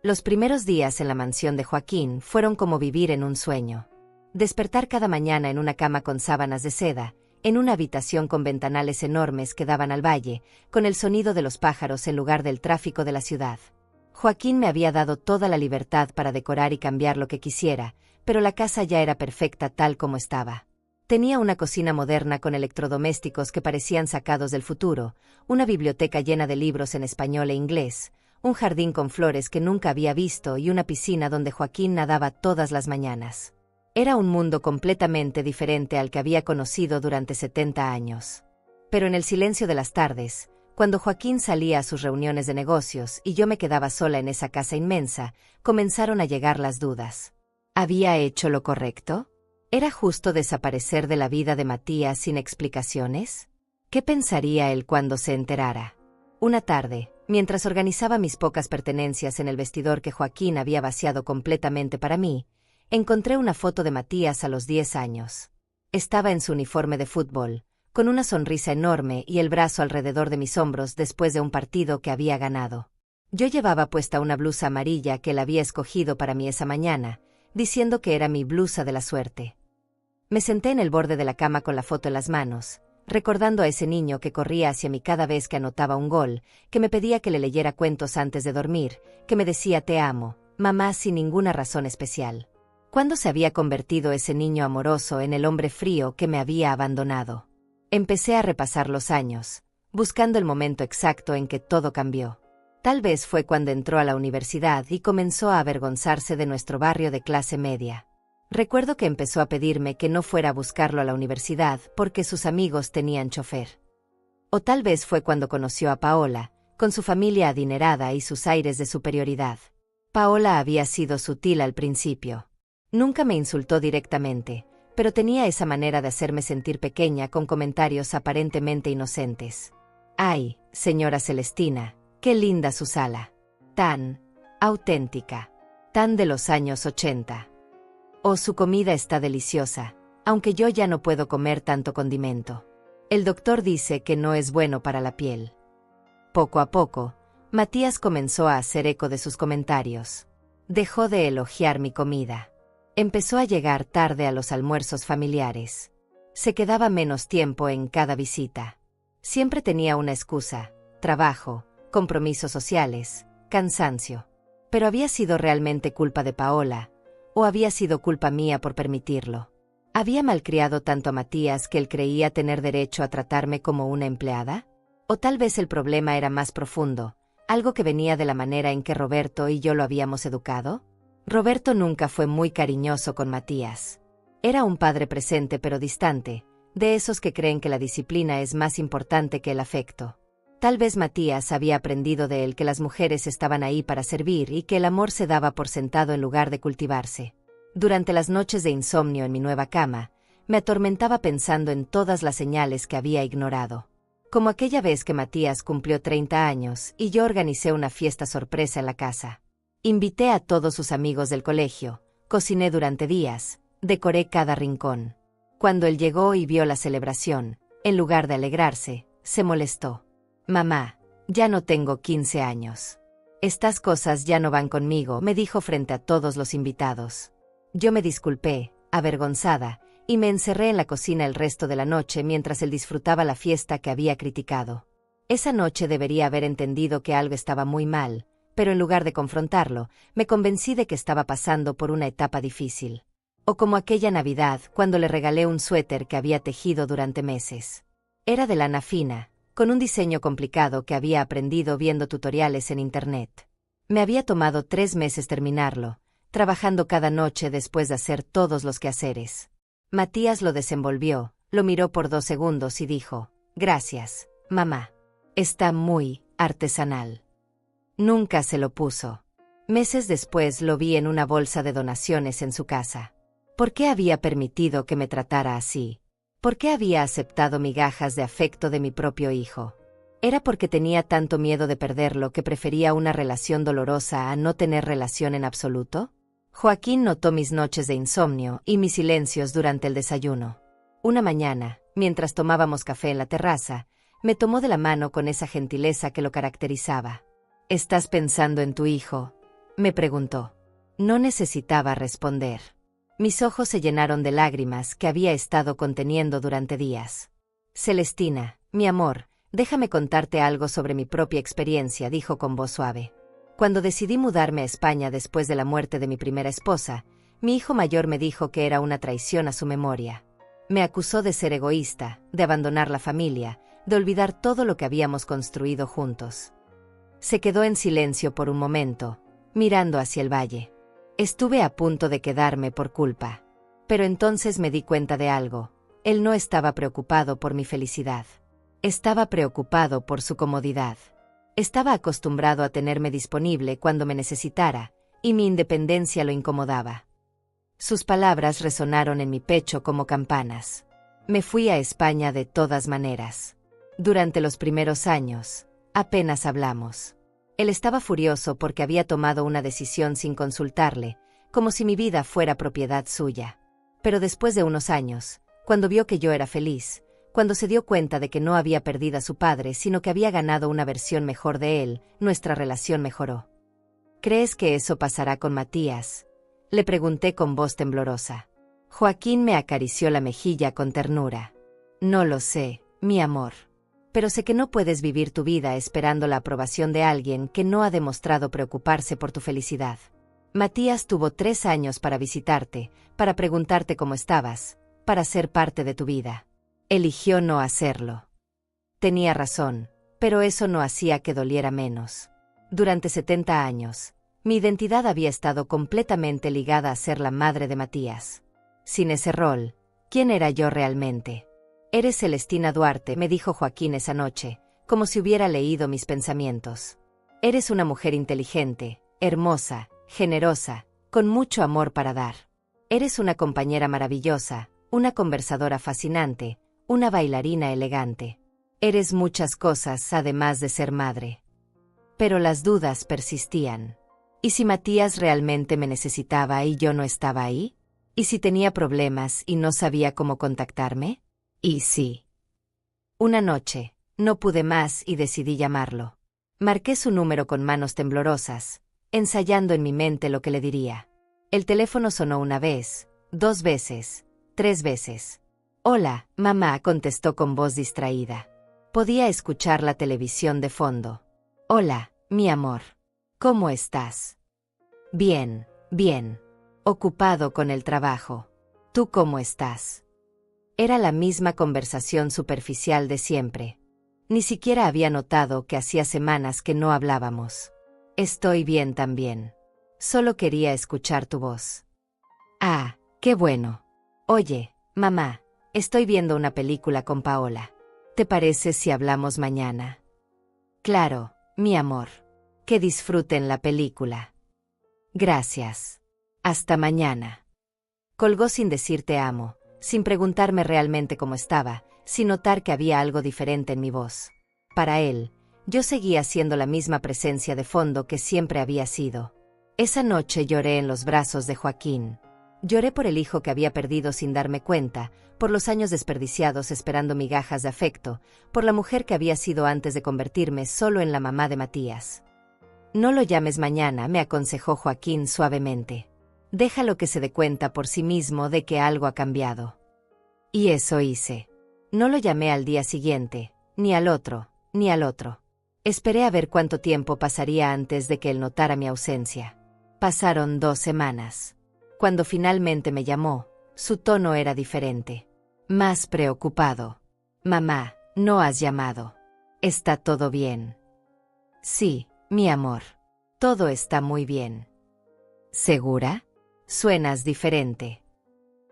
Speaker 1: Los primeros días en la mansión de Joaquín fueron como vivir en un sueño. Despertar cada mañana en una cama con sábanas de seda, en una habitación con ventanales enormes que daban al valle, con el sonido de los pájaros en lugar del tráfico de la ciudad. Joaquín me había dado toda la libertad para decorar y cambiar lo que quisiera, pero la casa ya era perfecta tal como estaba. Tenía una cocina moderna con electrodomésticos que parecían sacados del futuro, una biblioteca llena de libros en español e inglés, un jardín con flores que nunca había visto y una piscina donde Joaquín nadaba todas las mañanas. Era un mundo completamente diferente al que había conocido durante 70 años. Pero en el silencio de las tardes, cuando Joaquín salía a sus reuniones de negocios y yo me quedaba sola en esa casa inmensa, comenzaron a llegar las dudas. ¿Había hecho lo correcto? ¿Era justo desaparecer de la vida de Matías sin explicaciones? ¿Qué pensaría él cuando se enterara? Una tarde, mientras organizaba mis pocas pertenencias en el vestidor que Joaquín había vaciado completamente para mí, encontré una foto de Matías a los 10 años. Estaba en su uniforme de fútbol, con una sonrisa enorme y el brazo alrededor de mis hombros después de un partido que había ganado. Yo llevaba puesta una blusa amarilla que él había escogido para mí esa mañana, diciendo que era mi blusa de la suerte. Me senté en el borde de la cama con la foto en las manos, recordando a ese niño que corría hacia mí cada vez que anotaba un gol, que me pedía que le leyera cuentos antes de dormir, que me decía te amo, mamá sin ninguna razón especial. ¿Cuándo se había convertido ese niño amoroso en el hombre frío que me había abandonado? Empecé a repasar los años, buscando el momento exacto en que todo cambió. Tal vez fue cuando entró a la universidad y comenzó a avergonzarse de nuestro barrio de clase media. Recuerdo que empezó a pedirme que no fuera a buscarlo a la universidad porque sus amigos tenían chofer. O tal vez fue cuando conoció a Paola, con su familia adinerada y sus aires de superioridad. Paola había sido sutil al principio. Nunca me insultó directamente, pero tenía esa manera de hacerme sentir pequeña con comentarios aparentemente inocentes. «Ay, señora Celestina, qué linda su sala. Tan auténtica. Tan de los años 80. Oh, su comida está deliciosa, aunque yo ya no puedo comer tanto condimento. El doctor dice que no es bueno para la piel». Poco a poco, Matías comenzó a hacer eco de sus comentarios. Dejó de elogiar mi comida. Empezó a llegar tarde a los almuerzos familiares. Se quedaba menos tiempo en cada visita. Siempre tenía una excusa: trabajo, compromisos sociales, cansancio. Pero ¿había sido realmente culpa de Paola? ¿O había sido culpa mía por permitirlo? ¿Había malcriado tanto a Matías que él creía tener derecho a tratarme como una empleada? ¿O tal vez el problema era más profundo, ¿Algo que venía de la manera en que Roberto y yo lo habíamos educado? Roberto nunca fue muy cariñoso con Matías. Era un padre presente pero distante, de esos que creen que la disciplina es más importante que el afecto. Tal vez Matías había aprendido de él que las mujeres estaban ahí para servir y que el amor se daba por sentado en lugar de cultivarse. Durante las noches de insomnio en mi nueva cama, me atormentaba pensando en todas las señales que había ignorado. Como aquella vez que Matías cumplió 30 años y yo organicé una fiesta sorpresa en la casa. Invité a todos sus amigos del colegio, cociné durante días, decoré cada rincón. Cuando él llegó y vio la celebración, en lugar de alegrarse, se molestó. «Mamá, ya no tengo 15 años. Estas cosas ya no van conmigo», me dijo frente a todos los invitados. Yo me disculpé, avergonzada, y me encerré en la cocina el resto de la noche mientras él disfrutaba la fiesta que había criticado. Esa noche debería haber entendido que algo estaba muy mal, pero en lugar de confrontarlo, me convencí de que estaba pasando por una etapa difícil. O como aquella Navidad, cuando le regalé un suéter que había tejido durante meses. Era de lana fina, con un diseño complicado que había aprendido viendo tutoriales en internet. Me había tomado 3 meses terminarlo, trabajando cada noche después de hacer todos los quehaceres. Matías lo desenvolvió, lo miró por 2 segundos y dijo: «Gracias, mamá. Está muy artesanal». Nunca se lo puso. Meses después lo vi en una bolsa de donaciones en su casa. ¿Por qué había permitido que me tratara así? ¿Por qué había aceptado migajas de afecto de mi propio hijo? ¿Era porque tenía tanto miedo de perderlo que prefería una relación dolorosa a no tener relación en absoluto? Joaquín notó mis noches de insomnio y mis silencios durante el desayuno. Una mañana, mientras tomábamos café en la terraza, me tomó de la mano con esa gentileza que lo caracterizaba. «¿Estás pensando en tu hijo?», me preguntó. No necesitaba responder. Mis ojos se llenaron de lágrimas que había estado conteniendo durante días. «Celestina, mi amor, déjame contarte algo sobre mi propia experiencia», dijo con voz suave. Cuando decidí mudarme a España después de la muerte de mi primera esposa, mi hijo mayor me dijo que era una traición a su memoria. Me acusó de ser egoísta, de abandonar la familia, de olvidar todo lo que habíamos construido juntos. Se quedó en silencio por un momento, mirando hacia el valle. Estuve a punto de quedarme por culpa. Pero entonces me di cuenta de algo. Él no estaba preocupado por mi felicidad. Estaba preocupado por su comodidad. Estaba acostumbrado a tenerme disponible cuando me necesitara, y mi independencia lo incomodaba. Sus palabras resonaron en mi pecho como campanas. Me fui a España de todas maneras. Durante los primeros años, apenas hablamos. Él estaba furioso porque había tomado una decisión sin consultarle, como si mi vida fuera propiedad suya. Pero después de unos años, cuando vio que yo era feliz, cuando se dio cuenta de que no había perdido a su padre, sino que había ganado una versión mejor de él, nuestra relación mejoró. «¿Crees que eso pasará con Matías?», le pregunté con voz temblorosa. Joaquín me acarició la mejilla con ternura. «No lo sé, mi amor. Pero sé que no puedes vivir tu vida esperando la aprobación de alguien que no ha demostrado preocuparse por tu felicidad. Matías tuvo 3 años para visitarte, para preguntarte cómo estabas, para ser parte de tu vida. Eligió no hacerlo. Tenía razón, pero eso no hacía que doliera menos. Durante 70 años, mi identidad había estado completamente ligada a ser la madre de Matías. Sin ese rol, ¿quién era yo realmente? «Eres Celestina Duarte», me dijo Joaquín esa noche, como si hubiera leído mis pensamientos. «Eres una mujer inteligente, hermosa, generosa, con mucho amor para dar. Eres una compañera maravillosa, una conversadora fascinante, una bailarina elegante. Eres muchas cosas además de ser madre». Pero las dudas persistían. ¿Y si Matías realmente me necesitaba y yo no estaba ahí? ¿Y si tenía problemas y no sabía cómo contactarme? Y sí. Una noche, no pude más y decidí llamarlo. Marqué su número con manos temblorosas, ensayando en mi mente lo que le diría. El teléfono sonó 1 vez, 2 veces, 3 veces. «Hola, mamá», contestó con voz distraída. Podía escuchar la televisión de fondo. «Hola, mi amor. ¿Cómo estás?» «Bien, bien. Ocupado con el trabajo. ¿Tú cómo estás?» Era la misma conversación superficial de siempre. Ni siquiera había notado que hacía semanas que no hablábamos. Estoy bien también. Solo quería escuchar tu voz. Ah, qué bueno. Oye, mamá, estoy viendo una película con Paola. ¿Te parece si hablamos mañana? Claro, mi amor. Que disfruten la película. Gracias. Hasta mañana. Colgó sin decir te amo, sin preguntarme realmente cómo estaba, sin notar que había algo diferente en mi voz. Para él, yo seguía siendo la misma presencia de fondo que siempre había sido. Esa noche lloré en los brazos de Joaquín. Lloré por el hijo que había perdido sin darme cuenta, por los años desperdiciados esperando migajas de afecto, por la mujer que había sido antes de convertirme solo en la mamá de Matías. No lo llames mañana, me aconsejó Joaquín suavemente. Déjalo que se dé cuenta por sí mismo de que algo ha cambiado. Y eso hice. No lo llamé al día siguiente, ni al otro, ni al otro. Esperé a ver cuánto tiempo pasaría antes de que él notara mi ausencia. Pasaron 2 semanas. Cuando finalmente me llamó, su tono era diferente. Más preocupado. Mamá, no has llamado. ¿Está todo bien? Sí, mi amor. Todo está muy bien. ¿Segura? Suenas diferente.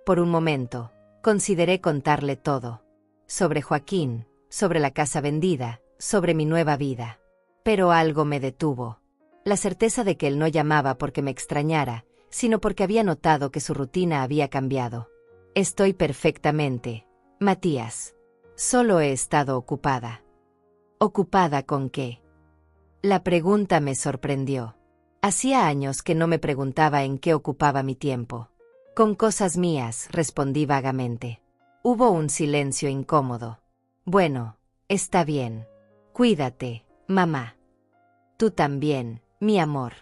Speaker 1: Por un momento, consideré contarle todo. Sobre Joaquín, sobre la casa vendida, sobre mi nueva vida. Pero algo me detuvo. La certeza de que él no llamaba porque me extrañara, sino porque había notado que su rutina había cambiado. Estoy perfectamente, Matías. Solo he estado ocupada. ¿Ocupada con qué? La pregunta me sorprendió. Hacía años que no me preguntaba en qué ocupaba mi tiempo. Con cosas mías, respondí vagamente. Hubo un silencio incómodo. Bueno, está bien. Cuídate, mamá. Tú también, mi amor.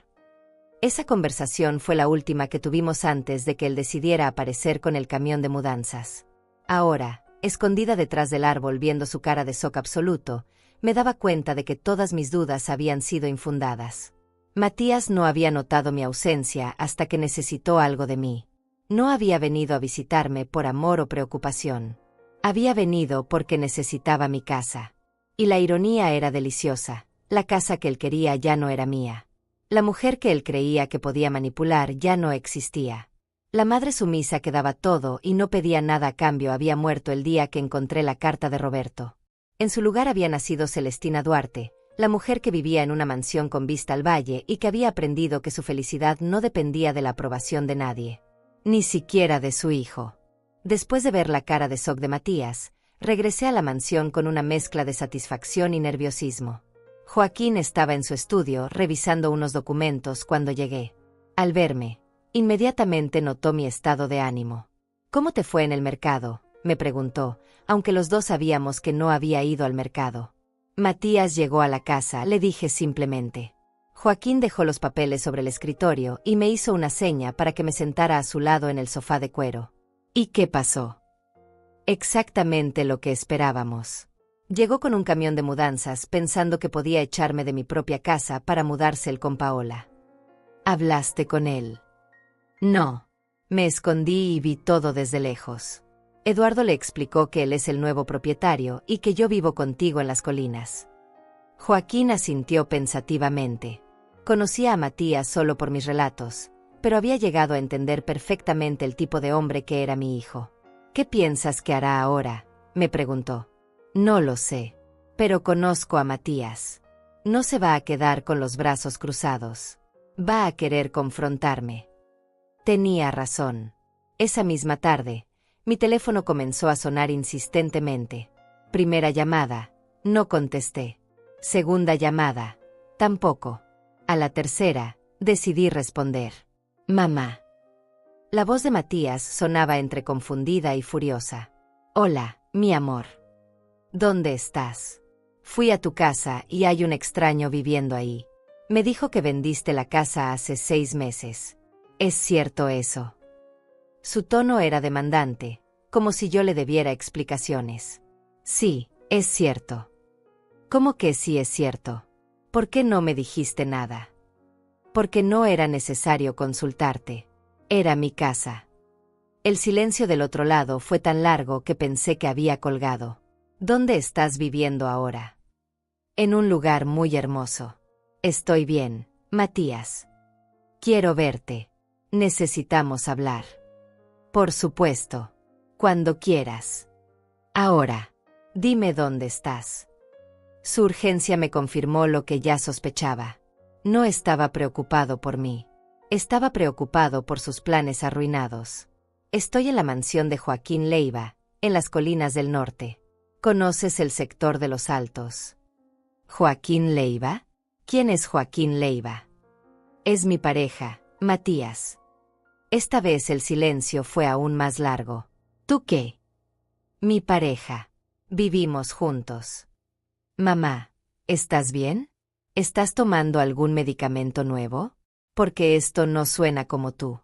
Speaker 1: Esa conversación fue la última que tuvimos antes de que él decidiera aparecer con el camión de mudanzas. Ahora, escondida detrás del árbol viendo su cara de shock absoluto, me daba cuenta de que todas mis dudas habían sido infundadas. Matías no había notado mi ausencia hasta que necesitó algo de mí. No había venido a visitarme por amor o preocupación. Había venido porque necesitaba mi casa. Y la ironía era deliciosa. La casa que él quería ya no era mía. La mujer que él creía que podía manipular ya no existía. La madre sumisa que daba todo y no pedía nada a cambio había muerto el día que encontré la carta de Roberto. En su lugar había nacido Celestina Duarte, la mujer que vivía en una mansión con vista al valle y que había aprendido que su felicidad no dependía de la aprobación de nadie. Ni siquiera de su hijo. Después de ver la cara de shock de Matías, regresé a la mansión con una mezcla de satisfacción y nerviosismo. Joaquín estaba en su estudio revisando unos documentos cuando llegué. Al verme, inmediatamente notó mi estado de ánimo. ¿Cómo te fue en el mercado?, me preguntó, aunque los dos sabíamos que no había ido al mercado. Matías llegó a la casa, le dije simplemente. Joaquín dejó los papeles sobre el escritorio y me hizo una seña para que me sentara a su lado en el sofá de cuero. ¿Y qué pasó? Exactamente lo que esperábamos. Llegó con un camión de mudanzas pensando que podía echarme de mi propia casa para mudarse él con Paola. ¿Hablaste con él? No. Me escondí y vi todo desde lejos. Eduardo le explicó que él es el nuevo propietario y que yo vivo contigo en las colinas. Joaquín asintió pensativamente. Conocía a Matías solo por mis relatos, pero había llegado a entender perfectamente el tipo de hombre que era mi hijo. ¿Qué piensas que hará ahora?, me preguntó. No lo sé, pero conozco a Matías. No se va a quedar con los brazos cruzados. Va a querer confrontarme. Tenía razón. Esa misma tarde, mi teléfono comenzó a sonar insistentemente. Primera llamada, no contesté. Segunda llamada, tampoco. A la tercera, decidí responder. Mamá. La voz de Matías sonaba entre confundida y furiosa. Hola, mi amor. ¿Dónde estás? Fui a tu casa y hay un extraño viviendo ahí. Me dijo que vendiste la casa hace 6 meses. ¿Es cierto eso? Su tono era demandante, como si yo le debiera explicaciones. Sí, es cierto. ¿Cómo que sí es cierto? ¿Por qué no me dijiste nada? Porque no era necesario consultarte. Era mi casa. El silencio del otro lado fue tan largo que pensé que había colgado. ¿Dónde estás viviendo ahora? En un lugar muy hermoso. Estoy bien, Matías. Quiero verte. Necesitamos hablar. Por supuesto. Cuando quieras. Ahora. Dime dónde estás. Su urgencia me confirmó lo que ya sospechaba. No estaba preocupado por mí. Estaba preocupado por sus planes arruinados. Estoy en la mansión de Joaquín Leiva, en las colinas del norte. ¿Conoces el sector de los Altos? ¿Joaquín Leiva? ¿Quién es Joaquín Leiva? Es mi pareja, Matías. Esta vez el silencio fue aún más largo. ¿Tú qué? Mi pareja. Vivimos juntos. Mamá, ¿estás bien? ¿Estás tomando algún medicamento nuevo? Porque esto no suena como tú.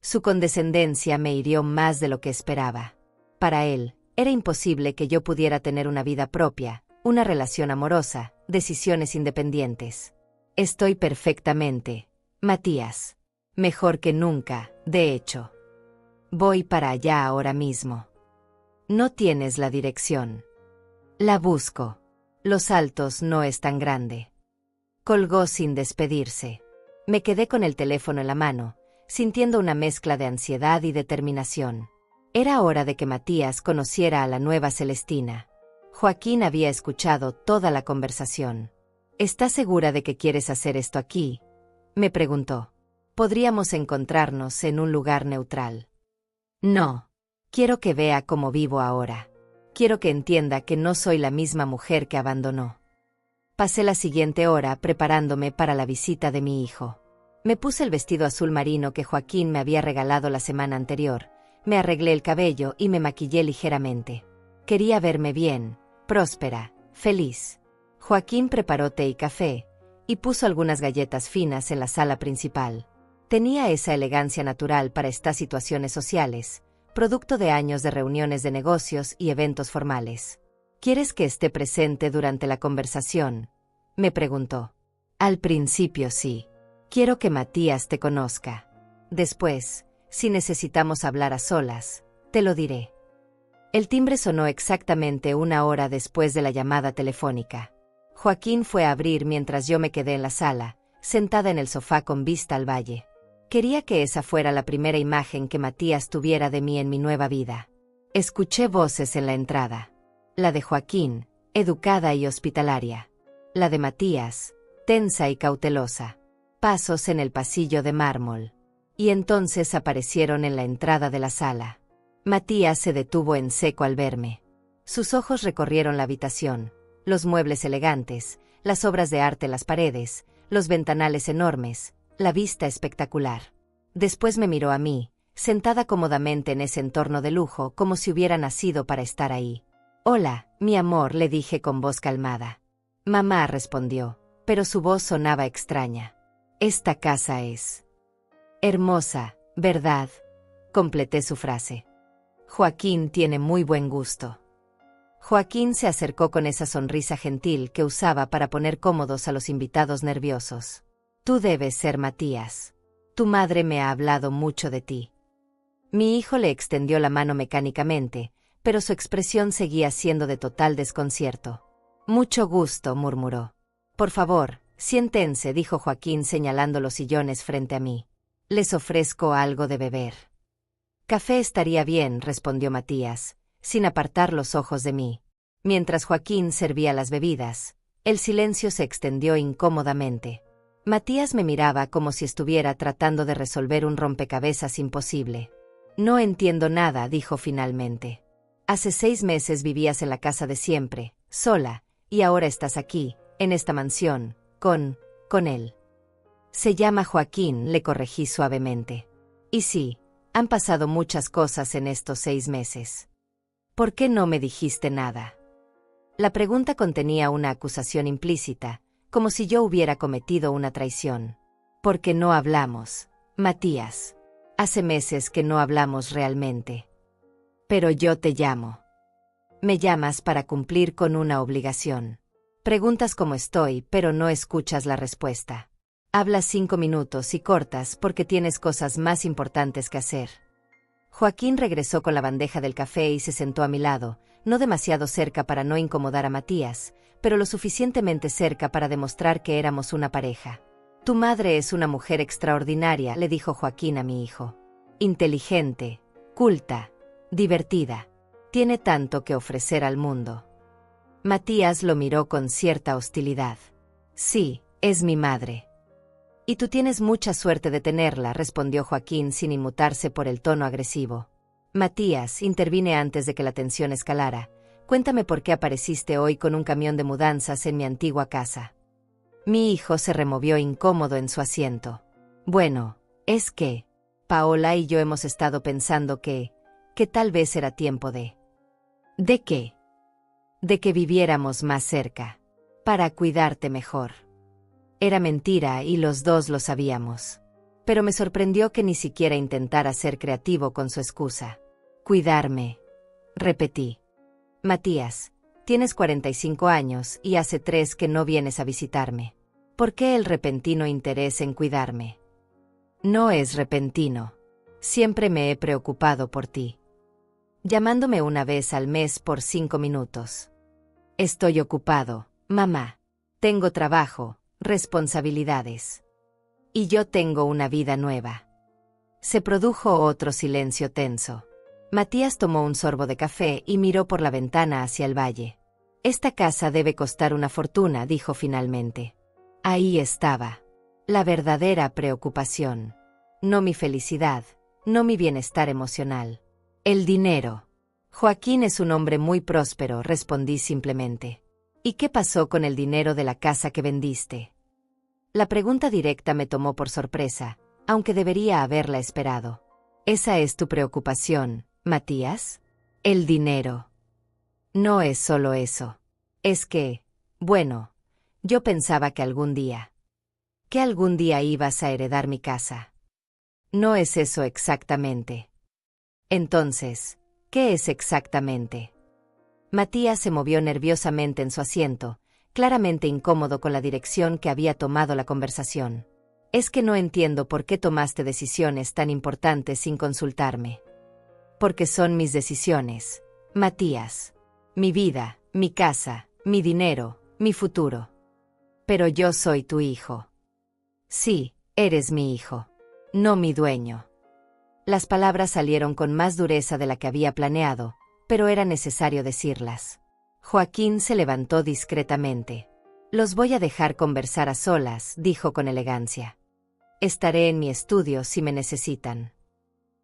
Speaker 1: Su condescendencia me hirió más de lo que esperaba. Para él, era imposible que yo pudiera tener una vida propia, una relación amorosa, decisiones independientes. Estoy perfectamente, Matías. Mejor que nunca, de hecho. Voy para allá ahora mismo. No tienes la dirección. La busco. Los Altos no es tan grande. Colgó sin despedirse. Me quedé con el teléfono en la mano, sintiendo una mezcla de ansiedad y determinación. Era hora de que Matías conociera a la nueva Celestina. Joaquín había escuchado toda la conversación. ¿Estás segura de que quieres hacer esto aquí?, me preguntó. Podríamos encontrarnos en un lugar neutral. No. Quiero que vea cómo vivo ahora. Quiero que entienda que no soy la misma mujer que abandonó. Pasé la siguiente hora preparándome para la visita de mi hijo. Me puse el vestido azul marino que Joaquín me había regalado la semana anterior, me arreglé el cabello y me maquillé ligeramente. Quería verme bien, próspera, feliz. Joaquín preparó té y café, y puso algunas galletas finas en la sala principal. Tenía esa elegancia natural para estas situaciones sociales, producto de años de reuniones de negocios y eventos formales. ¿Quieres que esté presente durante la conversación?, me preguntó. Al principio sí. Quiero que Matías te conozca. Después, si necesitamos hablar a solas, te lo diré. El timbre sonó exactamente una hora después de la llamada telefónica. Joaquín fue a abrir mientras yo me quedé en la sala, sentada en el sofá con vista al valle. Quería que esa fuera la primera imagen que Matías tuviera de mí en mi nueva vida. Escuché voces en la entrada. La de Joaquín, educada y hospitalaria. La de Matías, tensa y cautelosa. Pasos en el pasillo de mármol. Y entonces aparecieron en la entrada de la sala. Matías se detuvo en seco al verme. Sus ojos recorrieron la habitación, los muebles elegantes, las obras de arte en las paredes, los ventanales enormes, la vista espectacular. Después me miró a mí, sentada cómodamente en ese entorno de lujo como si hubiera nacido para estar ahí. «Hola, mi amor», le dije con voz calmada. «Mamá», respondió, pero su voz sonaba extraña. «Esta casa es hermosa, ¿verdad?», completé su frase. «Joaquín tiene muy buen gusto». Joaquín se acercó con esa sonrisa gentil que usaba para poner cómodos a los invitados nerviosos. «Tú debes ser Matías. Tu madre me ha hablado mucho de ti». Mi hijo le extendió la mano mecánicamente, pero su expresión seguía siendo de total desconcierto. «Mucho gusto», murmuró. «Por favor, siéntense», dijo Joaquín señalando los sillones frente a mí. «Les ofrezco algo de beber». «Café estaría bien», respondió Matías, sin apartar los ojos de mí. Mientras Joaquín servía las bebidas, el silencio se extendió incómodamente. Matías me miraba como si estuviera tratando de resolver un rompecabezas imposible. «No entiendo nada», dijo finalmente. «Hace 6 meses vivías en la casa de siempre, sola, y ahora estás aquí, en esta mansión, con él». «Se llama Joaquín», le corregí suavemente. «Y sí, han pasado muchas cosas en estos 6 meses. ¿Por qué no me dijiste nada?». La pregunta contenía una acusación implícita, como si yo hubiera cometido una traición. «Porque no hablamos, Matías. Hace meses que no hablamos realmente. Pero yo te llamo. Me llamas para cumplir con una obligación. Preguntas cómo estoy, pero no escuchas la respuesta. Hablas 5 minutos y cortas porque tienes cosas más importantes que hacer». Joaquín regresó con la bandeja del café y se sentó a mi lado, no demasiado cerca para no incomodar a Matías, pero lo suficientemente cerca para demostrar que éramos una pareja. Tu madre es una mujer extraordinaria, le dijo Joaquín a mi hijo. Inteligente, culta, divertida. Tiene tanto que ofrecer al mundo. Matías lo miró con cierta hostilidad. Sí, es mi madre. Y tú tienes mucha suerte de tenerla, respondió Joaquín sin inmutarse por el tono agresivo. Matías, intervine antes de que la tensión escalara. Cuéntame por qué apareciste hoy con un camión de mudanzas en mi antigua casa. Mi hijo se removió incómodo en su asiento. Bueno, es que Paola y yo hemos estado pensando que tal vez era tiempo de... ¿De qué? De que viviéramos más cerca. Para cuidarte mejor. Era mentira y los dos lo sabíamos. Pero me sorprendió que ni siquiera intentara ser creativo con su excusa. Cuidarme. Repetí. Matías, tienes 45 años y hace 3 que no vienes a visitarme. ¿Por qué el repentino interés en cuidarme? No es repentino. Siempre me he preocupado por ti. Llamándome una vez al mes por 5 minutos. Estoy ocupado, mamá. Tengo trabajo, responsabilidades. Y yo tengo una vida nueva. Se produjo otro silencio tenso. Matías tomó un sorbo de café y miró por la ventana hacia el valle. Esta casa debe costar una fortuna, dijo finalmente. Ahí estaba. La verdadera preocupación. No mi felicidad, no mi bienestar emocional. El dinero. Joaquín es un hombre muy próspero, respondí simplemente. ¿Y qué pasó con el dinero de la casa que vendiste? La pregunta directa me tomó por sorpresa, aunque debería haberla esperado. ¿Esa es tu preocupación, Matías? El dinero. No es solo eso. Es que, bueno, yo pensaba que algún día ibas a heredar mi casa. No es eso exactamente. Entonces, ¿qué es exactamente? Matías se movió nerviosamente en su asiento, claramente incómodo con la dirección que había tomado la conversación. Es que no entiendo por qué tomaste decisiones tan importantes sin consultarme. Porque son mis decisiones, Matías. Mi vida, mi casa, mi dinero, mi futuro. Pero yo soy tu hijo. Sí, eres mi hijo. No mi dueño. Las palabras salieron con más dureza de la que había planeado, pero era necesario decirlas. Joaquín se levantó discretamente. Los voy a dejar conversar a solas, dijo con elegancia. Estaré en mi estudio si me necesitan.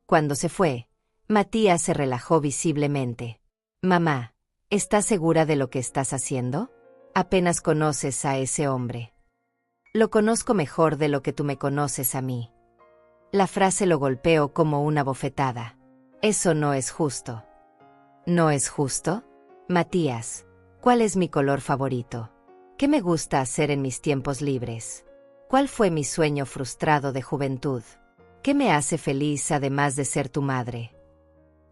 Speaker 1: Cuando se fue, Matías se relajó visiblemente. Mamá, ¿estás segura de lo que estás haciendo? Apenas conoces a ese hombre. Lo conozco mejor de lo que tú me conoces a mí. La frase lo golpeó como una bofetada. Eso no es justo. ¿No es justo? Matías, ¿cuál es mi color favorito? ¿Qué me gusta hacer en mis tiempos libres? ¿Cuál fue mi sueño frustrado de juventud? ¿Qué me hace feliz además de ser tu madre?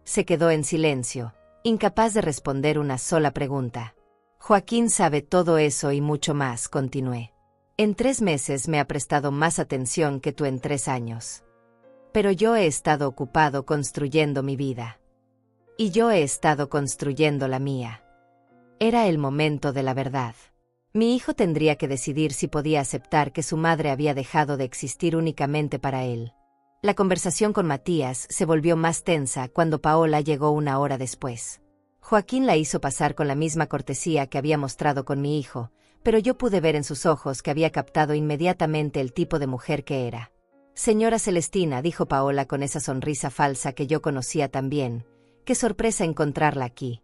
Speaker 1: Se quedó en silencio, incapaz de responder una sola pregunta. Joaquín sabe todo eso y mucho más, continué. En 3 meses me ha prestado más atención que tú en 3 años. Pero yo he estado ocupado construyendo mi vida. Y yo he estado construyendo la mía. Era el momento de la verdad. Mi hijo tendría que decidir si podía aceptar que su madre había dejado de existir únicamente para él. La conversación con Matías se volvió más tensa cuando Paola llegó 1 hora después. Joaquín la hizo pasar con la misma cortesía que había mostrado con mi hijo, pero yo pude ver en sus ojos que había captado inmediatamente el tipo de mujer que era. Señora Celestina, dijo Paola con esa sonrisa falsa que yo conocía tan bien. Qué sorpresa encontrarla aquí.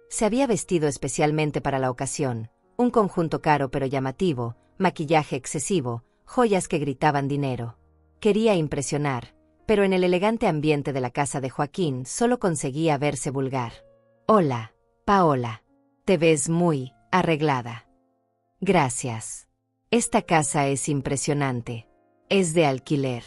Speaker 1: Se había vestido especialmente para la ocasión, un conjunto caro pero llamativo, maquillaje excesivo, joyas que gritaban dinero. Quería impresionar, pero en el elegante ambiente de la casa de Joaquín solo conseguía verse vulgar. Hola, Paola. Te ves muy arreglada. Gracias. Esta casa es impresionante. Es de alquiler.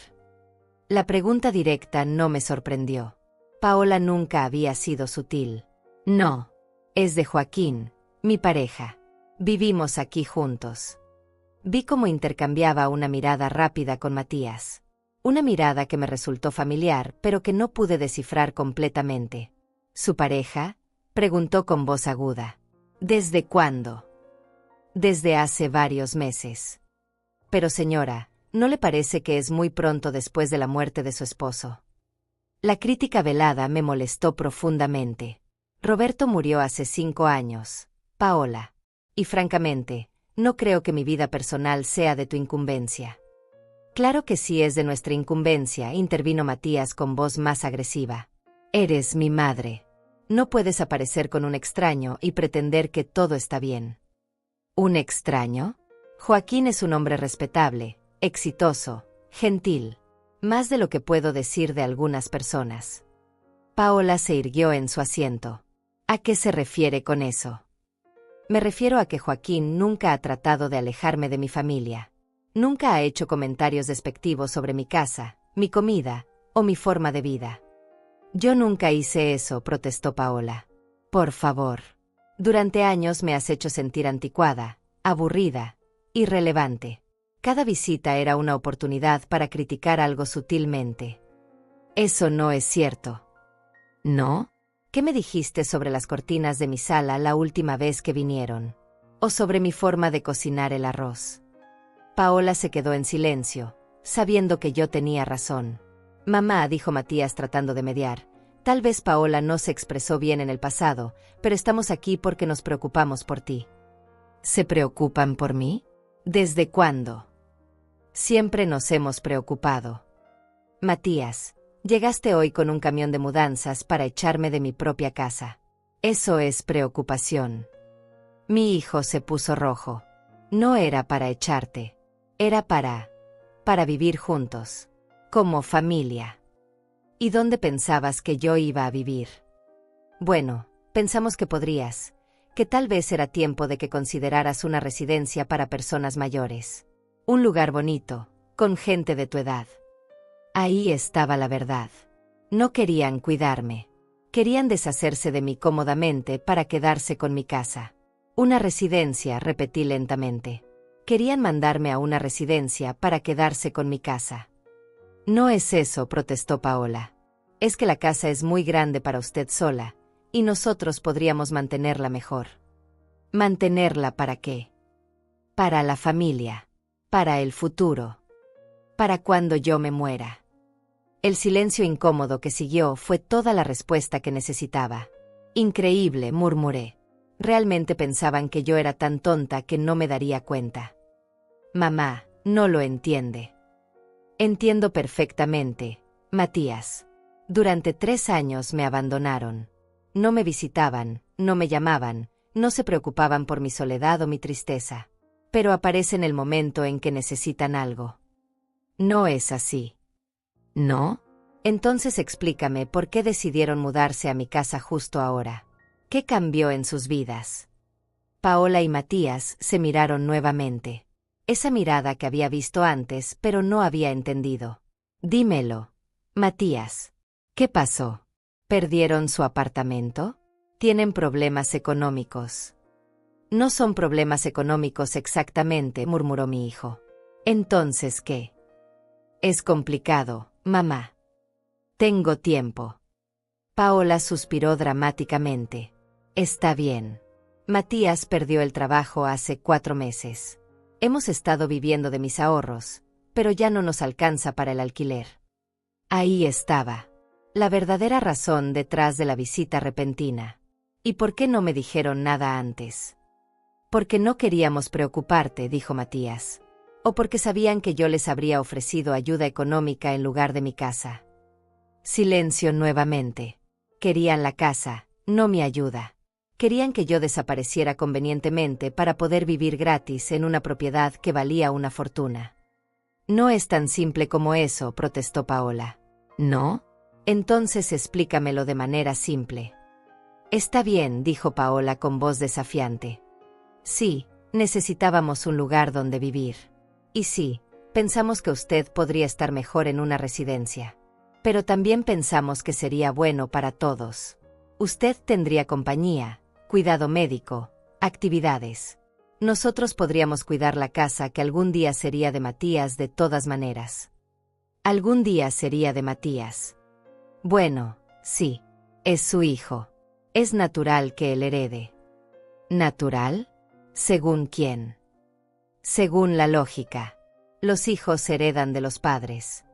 Speaker 1: La pregunta directa no me sorprendió. Paola nunca había sido sutil. No. Es de Joaquín, mi pareja. Vivimos aquí juntos. Vi cómo intercambiaba una mirada rápida con Matías. Una mirada que me resultó familiar, pero que no pude descifrar completamente. ¿Su pareja? Preguntó con voz aguda. ¿Desde cuándo? Desde hace varios meses. Pero señora, ¿no le parece que es muy pronto después de la muerte de su esposo? La crítica velada me molestó profundamente. Roberto murió hace 5 años, Paola. Y francamente, no creo que mi vida personal sea de tu incumbencia. Claro que sí es de nuestra incumbencia, intervino Matías con voz más agresiva. Eres mi madre. No puedes aparecer con un extraño y pretender que todo está bien. ¿Un extraño? Joaquín es un hombre respetable, exitoso, gentil. Más de lo que puedo decir de algunas personas. Paola se irguió en su asiento. ¿A qué se refiere con eso? Me refiero a que Joaquín nunca ha tratado de alejarme de mi familia. Nunca ha hecho comentarios despectivos sobre mi casa, mi comida o mi forma de vida. Yo nunca hice eso, protestó Paola. Por favor. Durante años me has hecho sentir anticuada, aburrida, irrelevante. Cada visita era una oportunidad para criticar algo sutilmente. Eso no es cierto. ¿No? ¿Qué me dijiste sobre las cortinas de mi sala la última vez que vinieron? ¿O sobre mi forma de cocinar el arroz? Paola se quedó en silencio, sabiendo que yo tenía razón. Mamá, dijo Matías tratando de mediar. Tal vez Paola no se expresó bien en el pasado, pero estamos aquí porque nos preocupamos por ti. ¿Se preocupan por mí? ¿Desde cuándo? Siempre nos hemos preocupado. Matías, llegaste hoy con un camión de mudanzas para echarme de mi propia casa. Eso es preocupación. Mi hijo se puso rojo. No era para echarte. Era para vivir juntos. Como familia. ¿Y dónde pensabas que yo iba a vivir? Bueno, pensamos que podrías, que tal vez era tiempo de que consideraras una residencia para personas mayores. Un lugar bonito, con gente de tu edad. Ahí estaba la verdad. No querían cuidarme. Querían deshacerse de mí cómodamente para quedarse con mi casa. Una residencia, repetí lentamente. Querían mandarme a una residencia para quedarse con mi casa. No es eso, protestó Paola. Es que la casa es muy grande para usted sola, y nosotros podríamos mantenerla mejor. ¿Mantenerla para qué? Para la familia. Para el futuro. Para cuando yo me muera. El silencio incómodo que siguió fue toda la respuesta que necesitaba. Increíble, murmuré. Realmente pensaban que yo era tan tonta que no me daría cuenta. Mamá, no lo entiende. Entiendo perfectamente, Matías. Durante 3 años me abandonaron. No me visitaban, no me llamaban, no se preocupaban por mi soledad o mi tristeza. Pero aparece en el momento en que necesitan algo. No es así. ¿No? Entonces explícame por qué decidieron mudarse a mi casa justo ahora. ¿Qué cambió en sus vidas? Paola y Matías se miraron nuevamente. Esa mirada que había visto antes, pero no había entendido. Dímelo, Matías. ¿Qué pasó? ¿Perdieron su apartamento? ¿Tienen problemas económicos? No son problemas económicos exactamente, murmuró mi hijo. ¿Entonces qué? Es complicado, mamá. Tengo tiempo. Paola suspiró dramáticamente. Está bien. Matías perdió el trabajo hace 4 meses. Hemos estado viviendo de mis ahorros, pero ya no nos alcanza para el alquiler. Ahí estaba. La verdadera razón detrás de la visita repentina. ¿Y por qué no me dijeron nada antes? Porque no queríamos preocuparte, dijo Matías. O porque sabían que yo les habría ofrecido ayuda económica en lugar de mi casa. Silencio nuevamente. Querían la casa, no mi ayuda. Querían que yo desapareciera convenientemente para poder vivir gratis en una propiedad que valía una fortuna. No es tan simple como eso, protestó Paola. ¿No? Entonces explícamelo de manera simple. Está bien, dijo Paola con voz desafiante. Sí, necesitábamos un lugar donde vivir. Y sí, pensamos que usted podría estar mejor en una residencia. Pero también pensamos que sería bueno para todos. Usted tendría compañía, cuidado médico, actividades. Nosotros podríamos cuidar la casa que algún día sería de Matías de todas maneras. Algún día sería de Matías. Bueno, sí, es su hijo. Es natural que él herede. ¿Natural? ¿Según quién? Según la lógica. Los hijos heredan de los padres.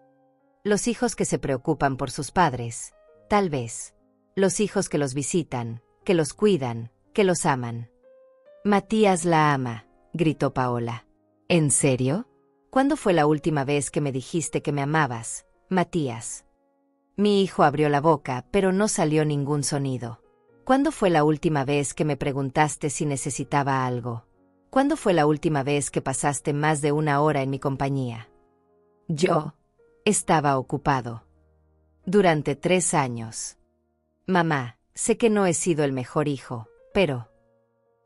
Speaker 1: Los hijos que se preocupan por sus padres, tal vez. Los hijos que los visitan, que los cuidan, que los aman. Matías la ama, gritó Paola. ¿En serio? ¿Cuándo fue la última vez que me dijiste que me amabas, Matías? Mi hijo abrió la boca, pero no salió ningún sonido. ¿Cuándo fue la última vez que me preguntaste si necesitaba algo? ¿Cuándo fue la última vez que pasaste más de 1 hora en mi compañía? Yo estaba ocupado. Durante 3 años. Mamá, sé que no he sido el mejor hijo, pero...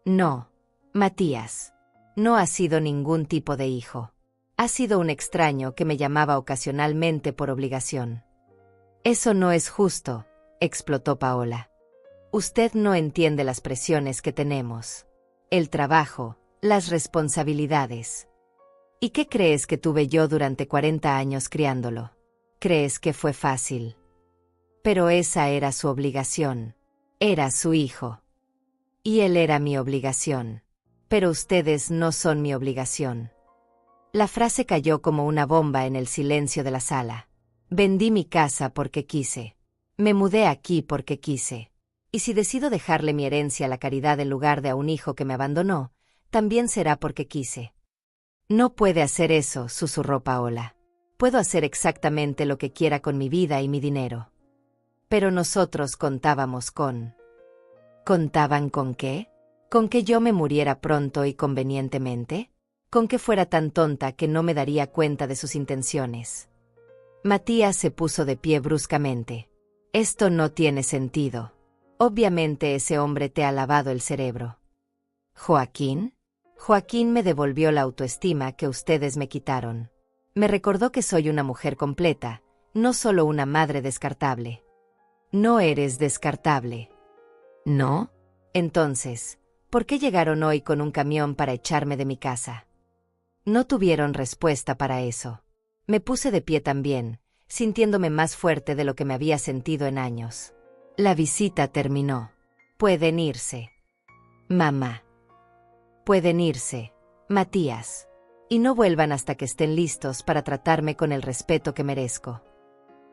Speaker 1: No, Matías. No has sido ningún tipo de hijo. Has sido un extraño que me llamaba ocasionalmente por obligación. Eso no es justo, explotó Paola. Usted no entiende las presiones que tenemos. El trabajo, las responsabilidades. ¿Y qué crees que tuve yo durante 40 años criándolo? ¿Crees que fue fácil? Pero esa era su obligación. Era su hijo. Y él era mi obligación. Pero ustedes no son mi obligación. La frase cayó como una bomba en el silencio de la sala. Vendí mi casa porque quise. Me mudé aquí porque quise. Y si decido dejarle mi herencia a la caridad en lugar de a un hijo que me abandonó, también será porque quise. No puede hacer eso, susurró Paola. Puedo hacer exactamente lo que quiera con mi vida y mi dinero. Pero nosotros contábamos con... ¿Contaban con qué? ¿Con que yo me muriera pronto y convenientemente? ¿Con que fuera tan tonta que no me daría cuenta de sus intenciones? Matías se puso de pie bruscamente. Esto no tiene sentido. Obviamente ese hombre te ha lavado el cerebro. ¿Joaquín? Joaquín me devolvió la autoestima que ustedes me quitaron. Me recordó que soy una mujer completa, no solo una madre descartable. No eres descartable. ¿No? Entonces, ¿por qué llegaron hoy con un camión para echarme de mi casa? No tuvieron respuesta para eso. Me puse de pie también, sintiéndome más fuerte de lo que me había sentido en años. La visita terminó. Pueden irse. Mamá. Pueden irse, Matías. Y no vuelvan hasta que estén listos para tratarme con el respeto que merezco.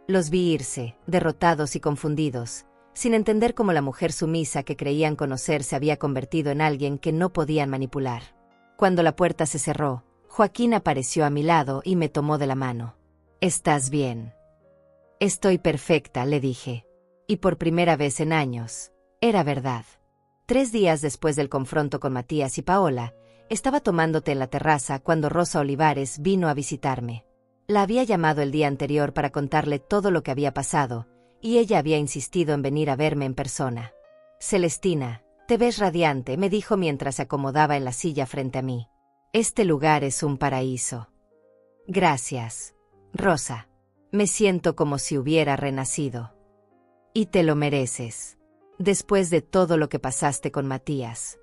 Speaker 1: Los vi irse, derrotados y confundidos, sin entender cómo la mujer sumisa que creían conocer se había convertido en alguien que no podían manipular. Cuando la puerta se cerró, Joaquín apareció a mi lado y me tomó de la mano. ¿Estás bien? Estoy perfecta, le dije. Y por primera vez en años, era verdad. 3 días después del confronto con Matías y Paola, estaba tomando té en la terraza cuando Rosa Olivares vino a visitarme. La había llamado el día anterior para contarle todo lo que había pasado, y ella había insistido en venir a verme en persona. Celestina, te ves radiante, me dijo mientras se acomodaba en la silla frente a mí. Este lugar es un paraíso. Gracias, Rosa. Me siento como si hubiera renacido. Y te lo mereces. Después de todo lo que pasaste con Matías.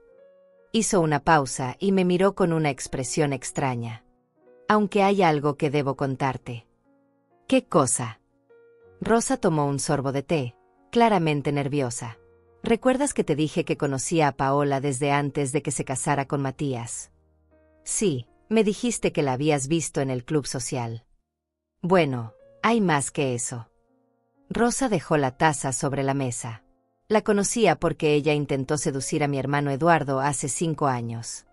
Speaker 1: Hizo una pausa y me miró con una expresión extraña. Aunque hay algo que debo contarte. ¿Qué cosa? Rosa tomó un sorbo de té, claramente nerviosa. ¿Recuerdas que te dije que conocía a Paola desde antes de que se casara con Matías? Sí, me dijiste que la habías visto en el club social. Bueno, hay más que eso. Rosa dejó la taza sobre la mesa. La conocía porque ella intentó seducir a mi hermano Eduardo hace 5 años.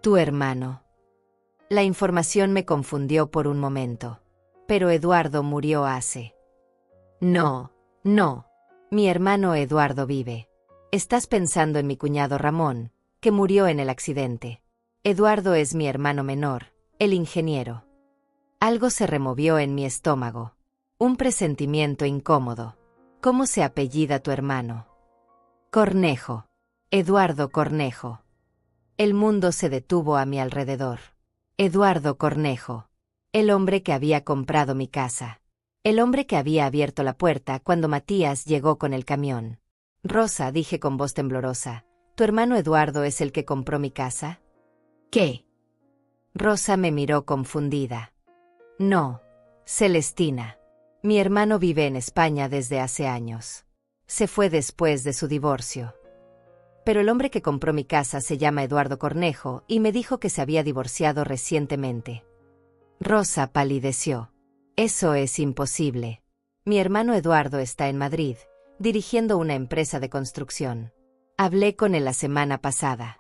Speaker 1: ¿Tu hermano? La información me confundió por un momento. Pero Eduardo murió hace... No, no. Mi hermano Eduardo vive. Estás pensando en mi cuñado Ramón, que murió en el accidente. Eduardo es mi hermano menor, el ingeniero. Algo se removió en mi estómago. Un presentimiento incómodo. ¿Cómo se apellida tu hermano? Cornejo. Eduardo Cornejo. El mundo se detuvo a mi alrededor. Eduardo Cornejo. El hombre que había comprado mi casa. El hombre que había abierto la puerta cuando Matías llegó con el camión. Rosa, dije con voz temblorosa, ¿tu hermano Eduardo es el que compró mi casa? ¿Qué? Rosa me miró confundida. No, Celestina. Mi hermano vive en España desde hace años. Se fue después de su divorcio. Pero el hombre que compró mi casa se llama Eduardo Cornejo y me dijo que se había divorciado recientemente. Rosa palideció. Eso es imposible. Mi hermano Eduardo está en Madrid, dirigiendo una empresa de construcción. Hablé con él la semana pasada.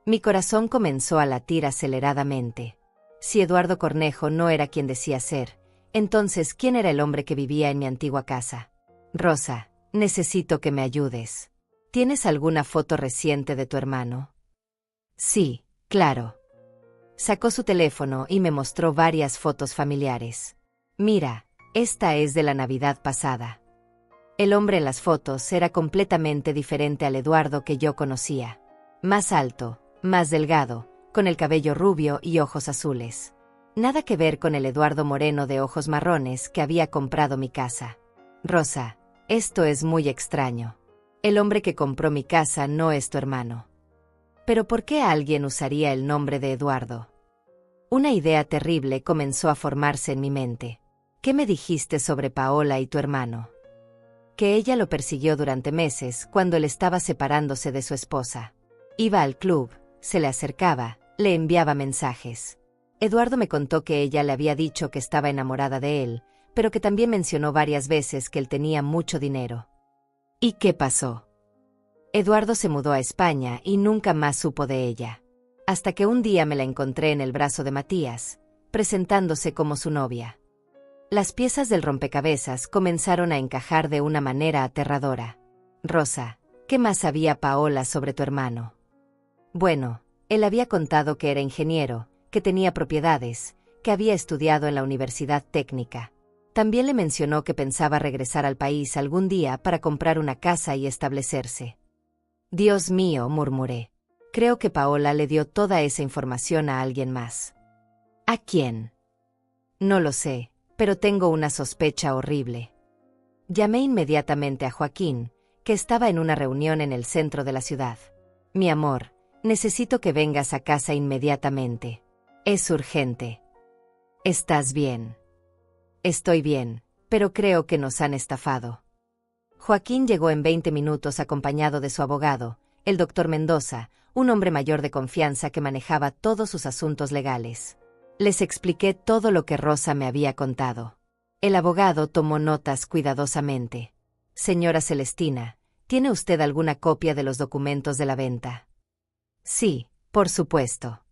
Speaker 1: Mi corazón comenzó a latir aceleradamente. Si Eduardo Cornejo no era quien decía ser, entonces ¿quién era el hombre que vivía en mi antigua casa? Rosa, necesito que me ayudes. ¿Tienes alguna foto reciente de tu hermano? Sí, claro. Sacó su teléfono y me mostró varias fotos familiares. Mira, esta es de la Navidad pasada. El hombre en las fotos era completamente diferente al Eduardo que yo conocía. Más alto, más delgado, con el cabello rubio y ojos azules. Nada que ver con el Eduardo moreno de ojos marrones que había comprado mi casa. Rosa, esto es muy extraño. El hombre que compró mi casa no es tu hermano. ¿Pero por qué alguien usaría el nombre de Eduardo? Una idea terrible comenzó a formarse en mi mente. ¿Qué me dijiste sobre Paola y tu hermano? Que ella lo persiguió durante meses cuando él estaba separándose de su esposa. Iba al club, se le acercaba, le enviaba mensajes. Eduardo me contó que ella le había dicho que estaba enamorada de él, pero que también mencionó varias veces que él tenía mucho dinero. ¿Y qué pasó? Eduardo se mudó a España y nunca más supo de ella. Hasta que un día me la encontré en el brazo de Matías, presentándose como su novia. Las piezas del rompecabezas comenzaron a encajar de una manera aterradora. Rosa, ¿qué más sabía Paola sobre tu hermano? Bueno, él había contado que era ingeniero, que tenía propiedades, que había estudiado en la Universidad Técnica. También le mencionó que pensaba regresar al país algún día para comprar una casa y establecerse. Dios mío, murmuré. Creo que Paola le dio toda esa información a alguien más. ¿A quién? No lo sé, pero tengo una sospecha horrible. Llamé inmediatamente a Joaquín, que estaba en una reunión en el centro de la ciudad. Mi amor, necesito que vengas a casa inmediatamente. Es urgente. ¿Estás bien? Estoy bien, pero creo que nos han estafado. Joaquín llegó en 20 minutos acompañado de su abogado, el doctor Mendoza, un hombre mayor de confianza que manejaba todos sus asuntos legales. Les expliqué todo lo que Rosa me había contado. El abogado tomó notas cuidadosamente. Señora Celestina, ¿tiene usted alguna copia de los documentos de la venta? Sí, por supuesto.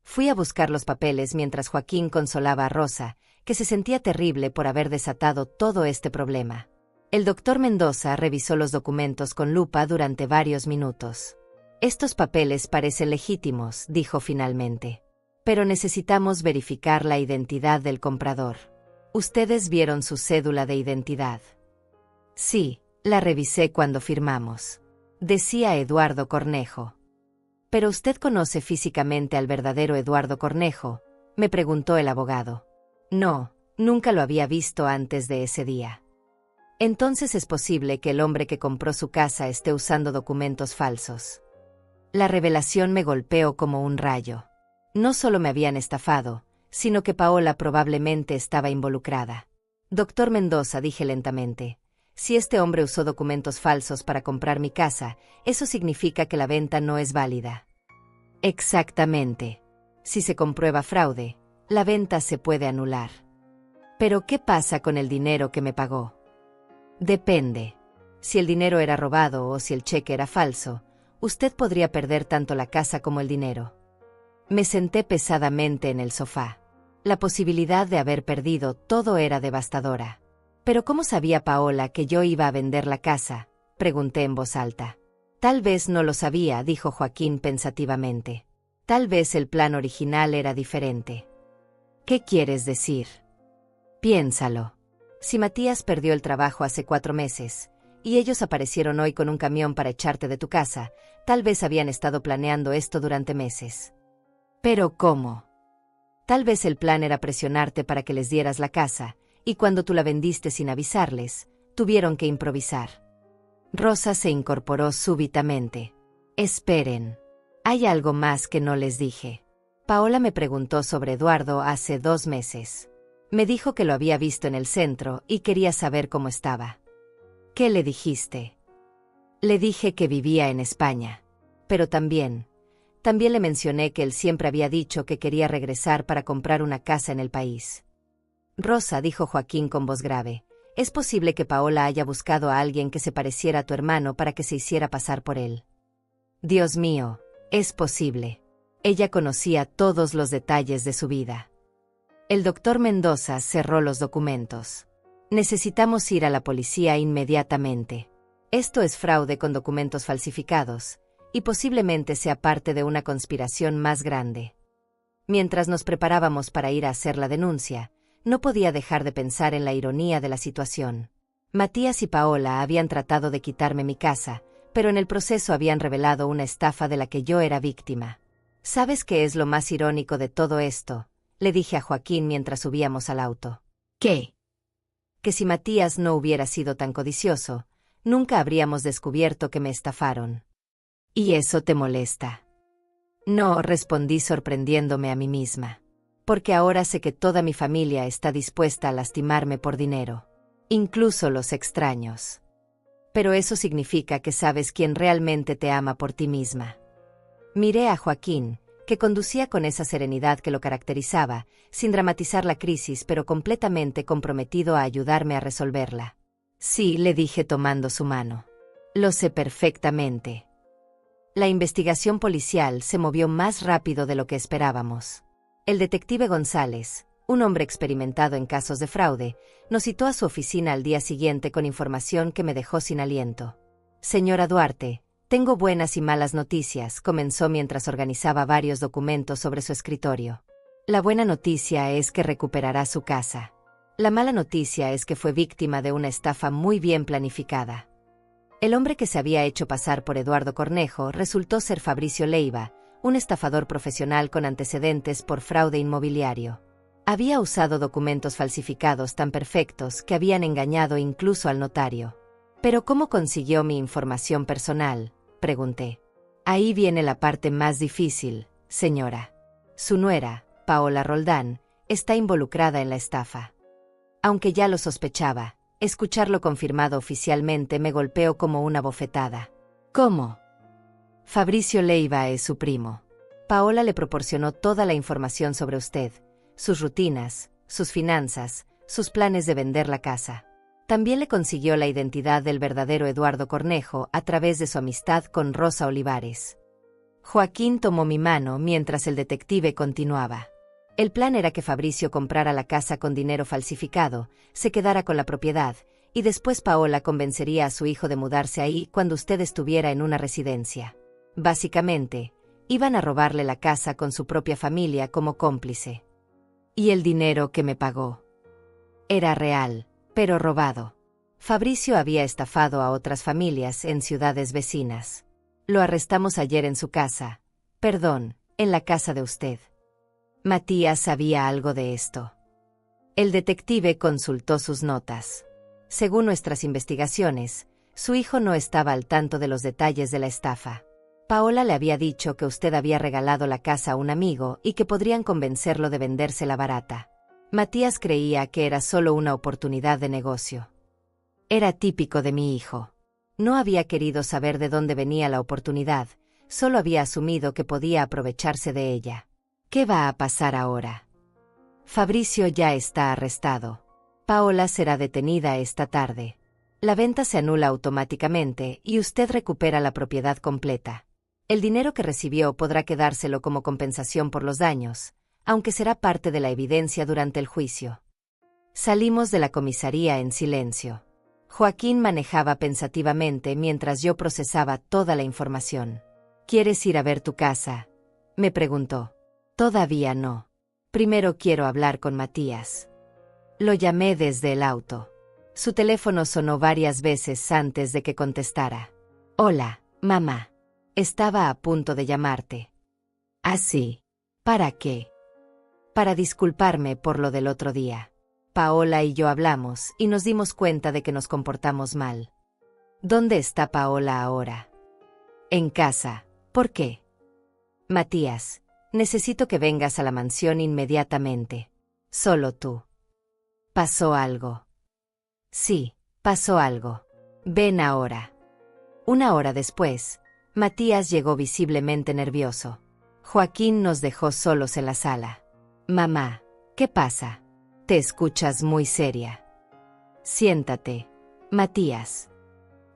Speaker 1: Fui a buscar los papeles mientras Joaquín consolaba a Rosa, que se sentía terrible por haber desatado todo este problema. El doctor Mendoza revisó los documentos con lupa durante varios minutos. Estos papeles parecen legítimos, dijo finalmente. Pero necesitamos verificar la identidad del comprador. ¿Ustedes vieron su cédula de identidad? Sí, la revisé cuando firmamos. Decía Eduardo Cornejo. ¿Pero usted conoce físicamente al verdadero Eduardo Cornejo?, me preguntó el abogado. No, nunca lo había visto antes de ese día. Entonces es posible que el hombre que compró su casa esté usando documentos falsos. La revelación me golpeó como un rayo. No solo me habían estafado, sino que Paola probablemente estaba involucrada. Doctor Mendoza, dije lentamente, si este hombre usó documentos falsos para comprar mi casa, eso significa que la venta no es válida. Exactamente. Si se comprueba fraude, la venta se puede anular. Pero ¿qué pasa con el dinero que me pagó? Depende. Si el dinero era robado o si el cheque era falso, usted podría perder tanto la casa como el dinero. Me senté pesadamente en el sofá. La posibilidad de haber perdido todo era devastadora. ¿Pero cómo sabía Paola que yo iba a vender la casa?, pregunté en voz alta. Tal vez no lo sabía, dijo Joaquín pensativamente. Tal vez el plan original era diferente. ¿Qué quieres decir? Piénsalo. Si Matías perdió el trabajo hace 4 meses, y ellos aparecieron hoy con un camión para echarte de tu casa, tal vez habían estado planeando esto durante meses. ¿Pero cómo? Tal vez el plan era presionarte para que les dieras la casa, y cuando tú la vendiste sin avisarles, tuvieron que improvisar. Rosa se incorporó súbitamente. Esperen. Hay algo más que no les dije. Paola me preguntó sobre Eduardo hace 2 meses. Me dijo que lo había visto en el centro y quería saber cómo estaba. ¿Qué le dijiste? Le dije que vivía en España. Pero también le mencioné que él siempre había dicho que quería regresar para comprar una casa en el país. Rosa, dijo Joaquín con voz grave, es posible que Paola haya buscado a alguien que se pareciera a tu hermano para que se hiciera pasar por él. Dios mío, es posible. Ella conocía todos los detalles de su vida. El doctor Mendoza cerró los documentos. Necesitamos ir a la policía inmediatamente. Esto es fraude con documentos falsificados, y posiblemente sea parte de una conspiración más grande. Mientras nos preparábamos para ir a hacer la denuncia, no podía dejar de pensar en la ironía de la situación. Matías y Paola habían tratado de quitarme mi casa, pero en el proceso habían revelado una estafa de la que yo era víctima. ¿Sabes qué es lo más irónico de todo esto?, le dije a Joaquín mientras subíamos al auto. ¿Qué? Que si Matías no hubiera sido tan codicioso, nunca habríamos descubierto que me estafaron. ¿Y eso te molesta? No, respondí sorprendiéndome a mí misma. Porque ahora sé que toda mi familia está dispuesta a lastimarme por dinero. Incluso los extraños. Pero eso significa que sabes quién realmente te ama por ti misma. Miré a Joaquín, que conducía con esa serenidad que lo caracterizaba, sin dramatizar la crisis pero completamente comprometido a ayudarme a resolverla. Sí, le dije tomando su mano. Lo sé perfectamente. La investigación policial se movió más rápido de lo que esperábamos. El detective González, un hombre experimentado en casos de fraude, nos citó a su oficina al día siguiente con información que me dejó sin aliento. Señora Duarte, tengo buenas y malas noticias, comenzó mientras organizaba varios documentos sobre su escritorio. La buena noticia es que recuperará su casa. La mala noticia es que fue víctima de una estafa muy bien planificada. El hombre que se había hecho pasar por Eduardo Cornejo resultó ser Fabricio Leiva, un estafador profesional con antecedentes por fraude inmobiliario. Había usado documentos falsificados tan perfectos que habían engañado incluso al notario. ¿Pero cómo consiguió mi información personal?, pregunté. Ahí viene la parte más difícil, señora. Su nuera, Paola Roldán, está involucrada en la estafa. Aunque ya lo sospechaba, escucharlo confirmado oficialmente me golpeó como una bofetada. ¿Cómo? Fabricio Leiva es su primo. Paola le proporcionó toda la información sobre usted, sus rutinas, sus finanzas, sus planes de vender la casa. También le consiguió la identidad del verdadero Eduardo Cornejo a través de su amistad con Rosa Olivares. Joaquín tomó mi mano mientras el detective continuaba. El plan era que Fabricio comprara la casa con dinero falsificado, se quedara con la propiedad, y después Paola convencería a su hijo de mudarse ahí cuando usted estuviera en una residencia. Básicamente, iban a robarle la casa con su propia familia como cómplice. Y el dinero que me pagó era real, pero robado. Fabricio había estafado a otras familias en ciudades vecinas. Lo arrestamos ayer en su casa. Perdón, en la casa de usted. Matías sabía algo de esto. El detective consultó sus notas. Según nuestras investigaciones, su hijo no estaba al tanto de los detalles de la estafa. Paola le había dicho que usted había regalado la casa a un amigo y que podrían convencerlo de vendérsela barata. Matías creía que era solo una oportunidad de negocio. Era típico de mi hijo. No había querido saber de dónde venía la oportunidad, solo había asumido que podía aprovecharse de ella. ¿Qué va a pasar ahora? Fabricio ya está arrestado. Paola será detenida esta tarde. La venta se anula automáticamente y usted recupera la propiedad completa. El dinero que recibió podrá quedárselo como compensación por los daños, aunque será parte de la evidencia durante el juicio. Salimos de la comisaría en silencio. Joaquín manejaba pensativamente mientras yo procesaba toda la información. ¿Quieres ir a ver tu casa?, me preguntó. Todavía no. Primero quiero hablar con Matías. Lo llamé desde el auto. Su teléfono sonó varias veces antes de que contestara. Hola, mamá. Estaba a punto de llamarte. ¿Ah, sí? ¿Para qué? Para disculparme por lo del otro día. Paola y yo hablamos y nos dimos cuenta de que nos comportamos mal. ¿Dónde está Paola ahora? En casa. ¿Por qué? Matías, necesito que vengas a la mansión inmediatamente. Solo tú. ¿Pasó algo? Sí, pasó algo. Ven ahora. Una hora después, Matías llegó visiblemente nervioso. Joaquín nos dejó solos en la sala. Mamá, ¿qué pasa? Te escuchas muy seria. Siéntate, Matías.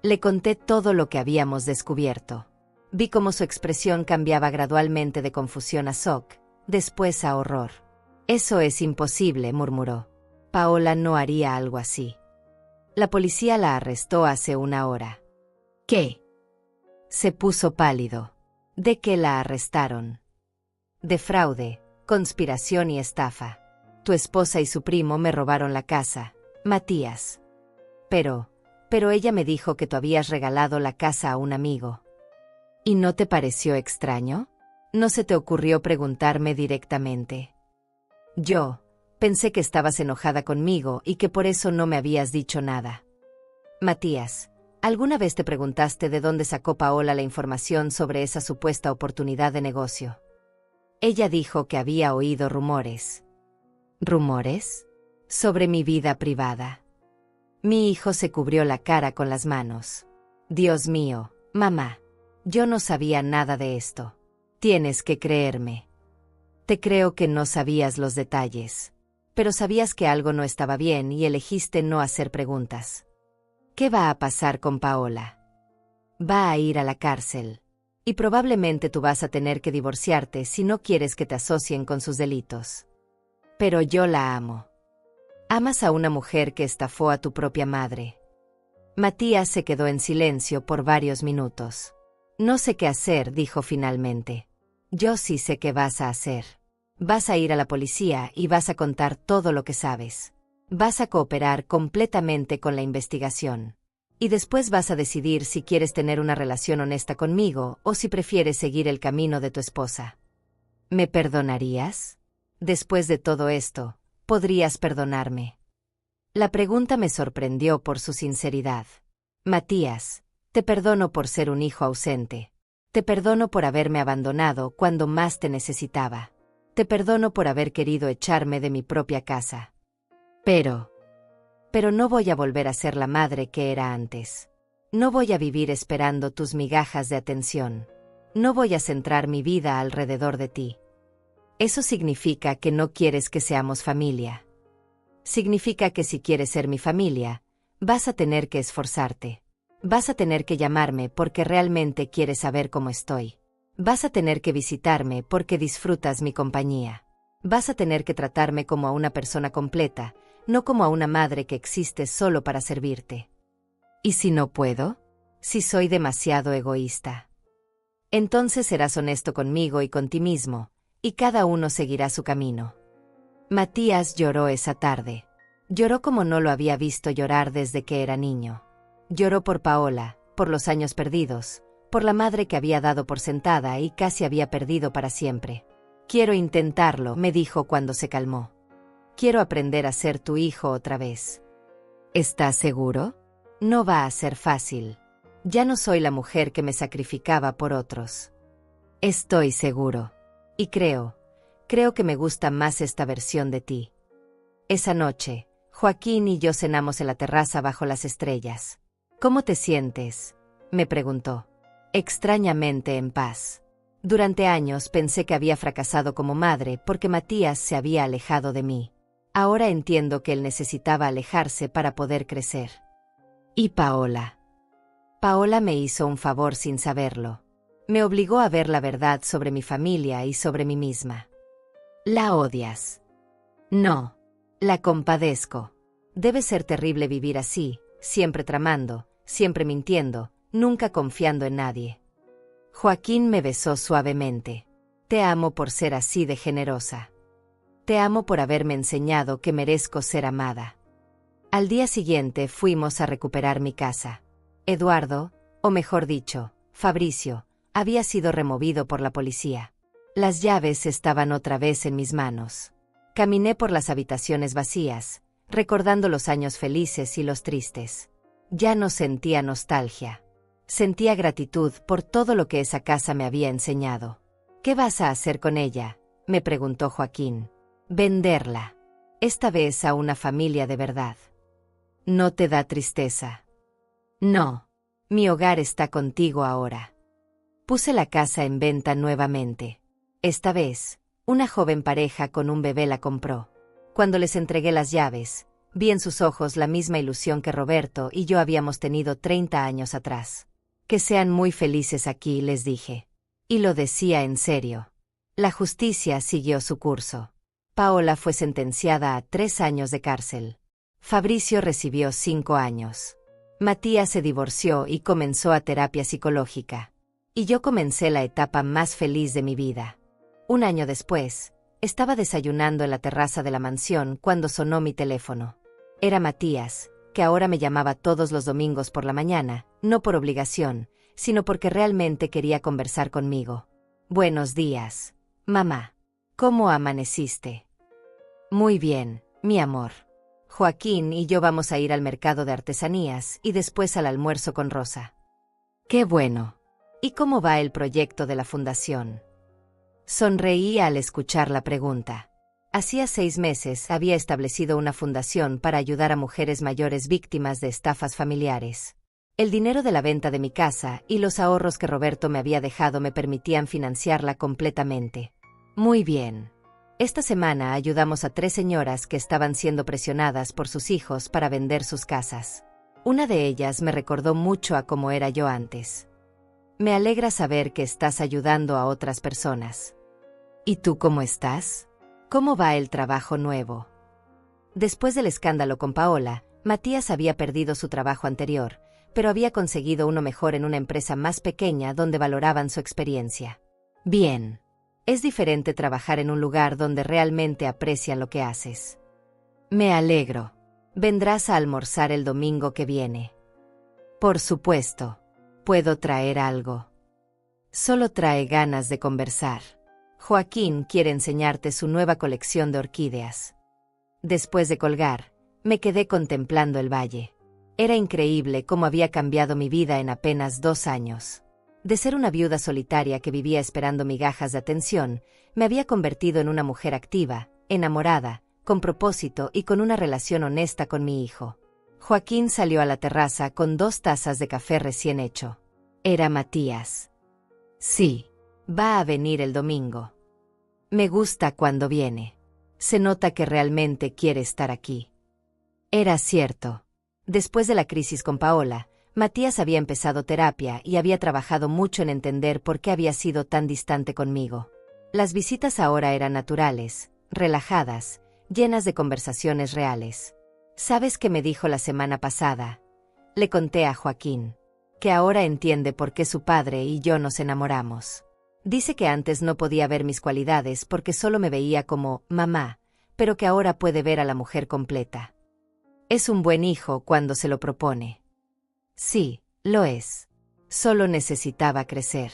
Speaker 1: Le conté todo lo que habíamos descubierto. Vi cómo su expresión cambiaba gradualmente de confusión a shock, después a horror. Eso es imposible, murmuró. Paola no haría algo así. La policía la arrestó hace una hora. ¿Qué? Se puso pálido. ¿De qué la arrestaron? De fraude, conspiración y estafa. Tu esposa y su primo me robaron la casa, Matías. Pero ella me dijo que tú habías regalado la casa a un amigo. ¿Y no te pareció extraño? ¿No se te ocurrió preguntarme directamente? Yo pensé que estabas enojada conmigo y que por eso no me habías dicho nada. Matías, ¿alguna vez te preguntaste de dónde sacó Paola la información sobre esa supuesta oportunidad de negocio? Ella dijo que había oído rumores. ¿Rumores? Sobre mi vida privada. Mi hijo se cubrió la cara con las manos. Dios mío, mamá, yo no sabía nada de esto. Tienes que creerme. Te creo que no sabías los detalles, pero sabías que algo no estaba bien y elegiste no hacer preguntas. ¿Qué va a pasar con Paola? Va a ir a la cárcel. Y probablemente tú vas a tener que divorciarte si no quieres que te asocien con sus delitos. Pero yo la amo. Amas a una mujer que estafó a tu propia madre. Matías se quedó en silencio por varios minutos. No sé qué hacer, dijo finalmente. Yo sí sé qué vas a hacer. Vas a ir a la policía y vas a contar todo lo que sabes. Vas a cooperar completamente con la investigación. Y después vas a decidir si quieres tener una relación honesta conmigo o si prefieres seguir el camino de tu esposa. ¿Me perdonarías? Después de todo esto, ¿podrías perdonarme? La pregunta me sorprendió por su sinceridad. Matías, te perdono por ser un hijo ausente. Te perdono por haberme abandonado cuando más te necesitaba. Te perdono por haber querido echarme de mi propia casa. Pero no voy a volver a ser la madre que era antes. No voy a vivir esperando tus migajas de atención. No voy a centrar mi vida alrededor de ti. Eso significa que no quieres que seamos familia. Significa que si quieres ser mi familia, vas a tener que esforzarte. Vas a tener que llamarme porque realmente quieres saber cómo estoy. Vas a tener que visitarme porque disfrutas mi compañía. Vas a tener que tratarme como a una persona completa, no como a una madre que existe solo para servirte. ¿Y si no puedo? Si soy demasiado egoísta. Entonces serás honesto conmigo y con ti mismo, y cada uno seguirá su camino. Matías lloró esa tarde. Lloró como no lo había visto llorar desde que era niño. Lloró por Paola, por los años perdidos, por la madre que había dado por sentada y casi había perdido para siempre. Quiero intentarlo, me dijo cuando se calmó. Quiero aprender a ser tu hijo otra vez. ¿Estás seguro? No va a ser fácil. Ya no soy la mujer que me sacrificaba por otros. Estoy seguro. Y creo que me gusta más esta versión de ti. Esa noche, Joaquín y yo cenamos en la terraza bajo las estrellas. ¿Cómo te sientes?, me preguntó. Extrañamente en paz. Durante años pensé que había fracasado como madre porque Matías se había alejado de mí. Ahora entiendo que él necesitaba alejarse para poder crecer. ¿Y Paola? Paola me hizo un favor sin saberlo. Me obligó a ver la verdad sobre mi familia y sobre mí misma. ¿La odias? No. La compadezco. Debe ser terrible vivir así, siempre tramando, siempre mintiendo, nunca confiando en nadie. Joaquín me besó suavemente. Te amo por ser así de generosa. Te amo por haberme enseñado que merezco ser amada. Al día siguiente fuimos a recuperar mi casa. Eduardo, o mejor dicho, Fabricio, había sido removido por la policía. Las llaves estaban otra vez en mis manos. Caminé por las habitaciones vacías, recordando los años felices y los tristes. Ya no sentía nostalgia. Sentía gratitud por todo lo que esa casa me había enseñado. ¿Qué vas a hacer con ella?, me preguntó Joaquín. Venderla. Esta vez a una familia de verdad. ¿No te da tristeza? No. Mi hogar está contigo ahora. Puse la casa en venta nuevamente. Esta vez, una joven pareja con un bebé la compró. Cuando les entregué las llaves, vi en sus ojos la misma ilusión que Roberto y yo habíamos tenido 30 años atrás. Que sean muy felices aquí, les dije. Y lo decía en serio. La justicia siguió su curso. Paola fue sentenciada a 3 años de cárcel. Fabricio recibió 5 años. Matías se divorció y comenzó a terapia psicológica. Y yo comencé la etapa más feliz de mi vida. Un año después, estaba desayunando en la terraza de la mansión cuando sonó mi teléfono. Era Matías, que ahora me llamaba todos los domingos por la mañana, no por obligación, sino porque realmente quería conversar conmigo. Buenos días, mamá. ¿Cómo amaneciste? Muy bien, mi amor. Joaquín y yo vamos a ir al mercado de artesanías y después al almuerzo con Rosa. ¡Qué bueno! ¿Y cómo va el proyecto de la fundación? Sonreí al escuchar la pregunta. Hacía 6 meses había establecido una fundación para ayudar a mujeres mayores víctimas de estafas familiares. El dinero de la venta de mi casa y los ahorros que Roberto me había dejado me permitían financiarla completamente. Muy bien. Esta semana ayudamos a 3 señoras que estaban siendo presionadas por sus hijos para vender sus casas. Una de ellas me recordó mucho a cómo era yo antes. Me alegra saber que estás ayudando a otras personas. ¿Y tú cómo estás? ¿Cómo va el trabajo nuevo? Después del escándalo con Paola, Matías había perdido su trabajo anterior, pero había conseguido uno mejor en una empresa más pequeña donde valoraban su experiencia. Bien. Es diferente trabajar en un lugar donde realmente aprecian lo que haces. Me alegro. ¿Vendrás a almorzar el domingo que viene? Por supuesto. ¿Puedo traer algo? Solo trae ganas de conversar. Joaquín quiere enseñarte su nueva colección de orquídeas. Después de colgar, me quedé contemplando el valle. Era increíble cómo había cambiado mi vida en apenas 2 años. De ser una viuda solitaria que vivía esperando migajas de atención, me había convertido en una mujer activa, enamorada, con propósito y con una relación honesta con mi hijo. Joaquín salió a la terraza con 2 tazas de café recién hecho. Era Matías. Sí, va a venir el domingo. Me gusta cuando viene. Se nota que realmente quiere estar aquí. Era cierto. Después de la crisis con Paola, Matías había empezado terapia y había trabajado mucho en entender por qué había sido tan distante conmigo. Las visitas ahora eran naturales, relajadas, llenas de conversaciones reales. ¿Sabes qué me dijo la semana pasada? Le conté a Joaquín. Que ahora entiende por qué su padre y yo nos enamoramos. Dice que antes no podía ver mis cualidades porque solo me veía como mamá, pero que ahora puede ver a la mujer completa. Es un buen hijo cuando se lo propone. Sí, lo es. Solo necesitaba crecer.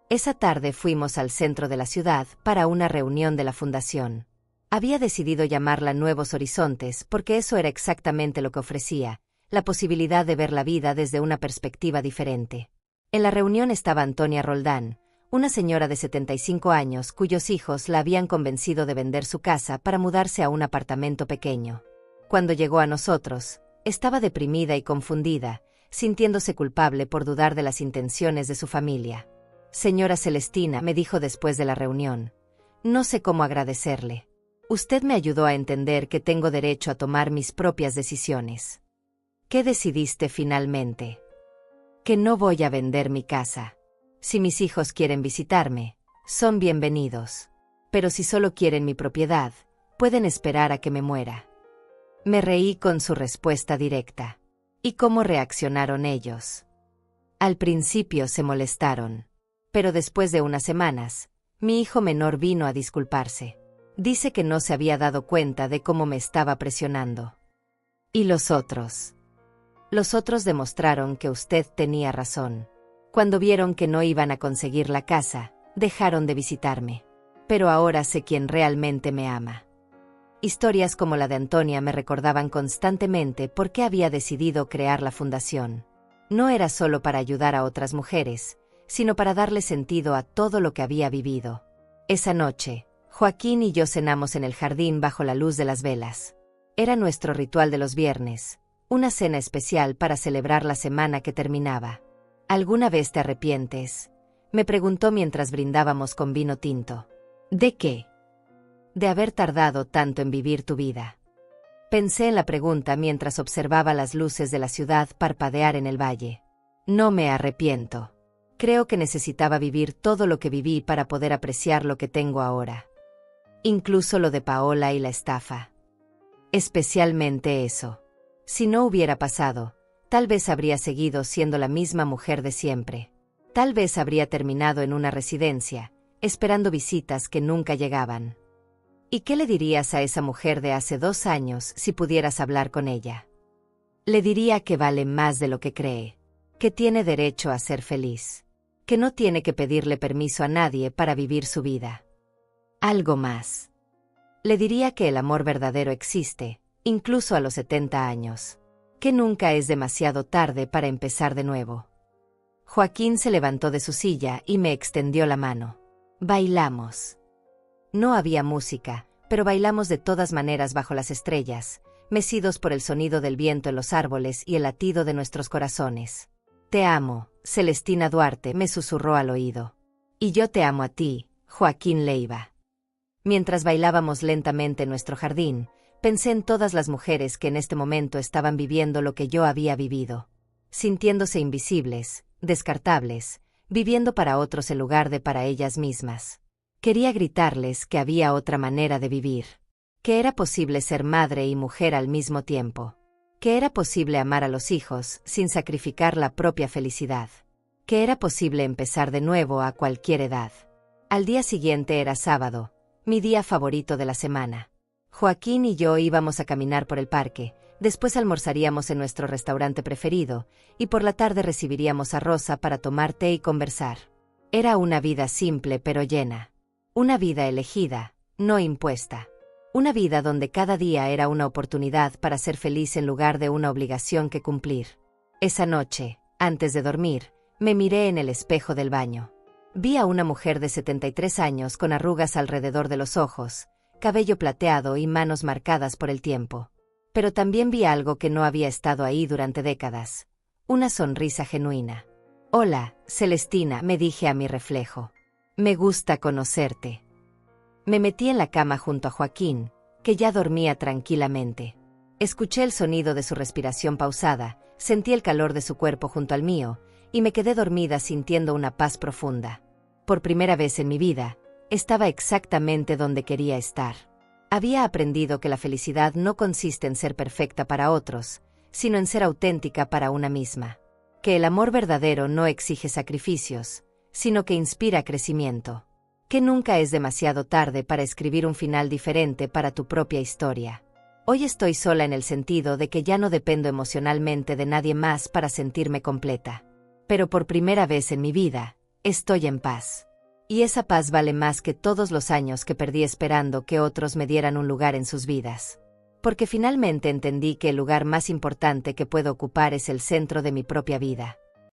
Speaker 1: Esa tarde fuimos al centro de la ciudad para una reunión de la fundación. Había decidido llamarla Nuevos Horizontes porque eso era exactamente lo que ofrecía, la posibilidad de ver la vida desde una perspectiva diferente. En la reunión estaba Antonia Roldán, una señora de 75 años cuyos hijos la habían convencido de vender su casa para mudarse a un apartamento pequeño. Cuando llegó a nosotros, estaba deprimida y confundida, sintiéndose culpable por dudar de las intenciones de su familia. Señora Celestina, me dijo después de la reunión, no sé cómo agradecerle. Usted me ayudó a entender que tengo derecho a tomar mis propias decisiones. ¿Qué decidiste finalmente? Que no voy a vender mi casa. Si mis hijos quieren visitarme, son bienvenidos. Pero si solo quieren mi propiedad, pueden esperar a que me muera. Me reí con su respuesta directa. ¿Y cómo reaccionaron ellos? Al principio se molestaron. Pero después de unas semanas, mi hijo menor vino a disculparse. Dice que no se había dado cuenta de cómo me estaba presionando. ¿Y los otros? Los otros demostraron que usted tenía razón. Cuando vieron que no iban a conseguir la casa, dejaron de visitarme. Pero ahora sé quién realmente me ama. Historias como la de Antonia me recordaban constantemente por qué había decidido crear la fundación. No era solo para ayudar a otras mujeres, sino para darle sentido a todo lo que había vivido. Esa noche, Joaquín y yo cenamos en el jardín bajo la luz de las velas. Era nuestro ritual de los viernes, Una cena especial para celebrar la semana que terminaba. ¿Alguna vez te arrepientes?, me preguntó mientras brindábamos con vino tinto. ¿De qué? De haber tardado tanto en vivir tu vida. Pensé en la pregunta mientras observaba las luces de la ciudad parpadear en el valle. No me arrepiento. Creo que necesitaba vivir todo lo que viví para poder apreciar lo que tengo ahora. Incluso lo de Paola y la estafa. Especialmente eso. Si no hubiera pasado, tal vez habría seguido siendo la misma mujer de siempre. Tal vez habría terminado en una residencia, esperando visitas que nunca llegaban. ¿Y qué le dirías a esa mujer de hace 2 años si pudieras hablar con ella? Le diría que vale más de lo que cree, que tiene derecho a ser feliz, que no tiene que pedirle permiso a nadie para vivir su vida. Algo más. Le diría que el amor verdadero existe, incluso a los 70 años, que nunca es demasiado tarde para empezar de nuevo. Joaquín se levantó de su silla y me extendió la mano. Bailamos. No había música, pero bailamos de todas maneras bajo las estrellas, mecidos por el sonido del viento en los árboles y el latido de nuestros corazones. Te amo, Celestina Duarte, me susurró al oído. Y yo te amo a ti, Joaquín Leiva. Mientras bailábamos lentamente en nuestro jardín, pensé en todas las mujeres que en este momento estaban viviendo lo que yo había vivido, sintiéndose invisibles, descartables, viviendo para otros en lugar de para ellas mismas. Quería gritarles que había otra manera de vivir, que era posible ser madre y mujer al mismo tiempo, que era posible amar a los hijos sin sacrificar la propia felicidad, que era posible empezar de nuevo a cualquier edad. Al día siguiente era sábado, mi día favorito de la semana. Joaquín y yo íbamos a caminar por el parque, después almorzaríamos en nuestro restaurante preferido, y por la tarde recibiríamos a Rosa para tomar té y conversar. Era una vida simple pero llena. Una vida elegida, no impuesta. Una vida donde cada día era una oportunidad para ser feliz en lugar de una obligación que cumplir. Esa noche, antes de dormir, me miré en el espejo del baño. Vi a una mujer de 73 años con arrugas alrededor de los ojos, cabello plateado y manos marcadas por el tiempo. Pero también vi algo que no había estado ahí durante décadas. Una sonrisa genuina. Hola, Celestina, me dije a mi reflejo. Me gusta conocerte. Me metí en la cama junto a Joaquín, que ya dormía tranquilamente. Escuché el sonido de su respiración pausada, sentí el calor de su cuerpo junto al mío, y me quedé dormida sintiendo una paz profunda. Por primera vez en mi vida, estaba exactamente donde quería estar. Había aprendido que la felicidad no consiste en ser perfecta para otros, sino en ser auténtica para una misma. Que el amor verdadero no exige sacrificios, sino que inspira crecimiento. Que nunca es demasiado tarde para escribir un final diferente para tu propia historia. Hoy estoy sola en el sentido de que ya no dependo emocionalmente de nadie más para sentirme completa. Pero por primera vez en mi vida, estoy en paz. Y esa paz vale más que todos los años que perdí esperando que otros me dieran un lugar en sus vidas. Porque finalmente entendí que el lugar más importante que puedo ocupar es el centro de mi propia vida.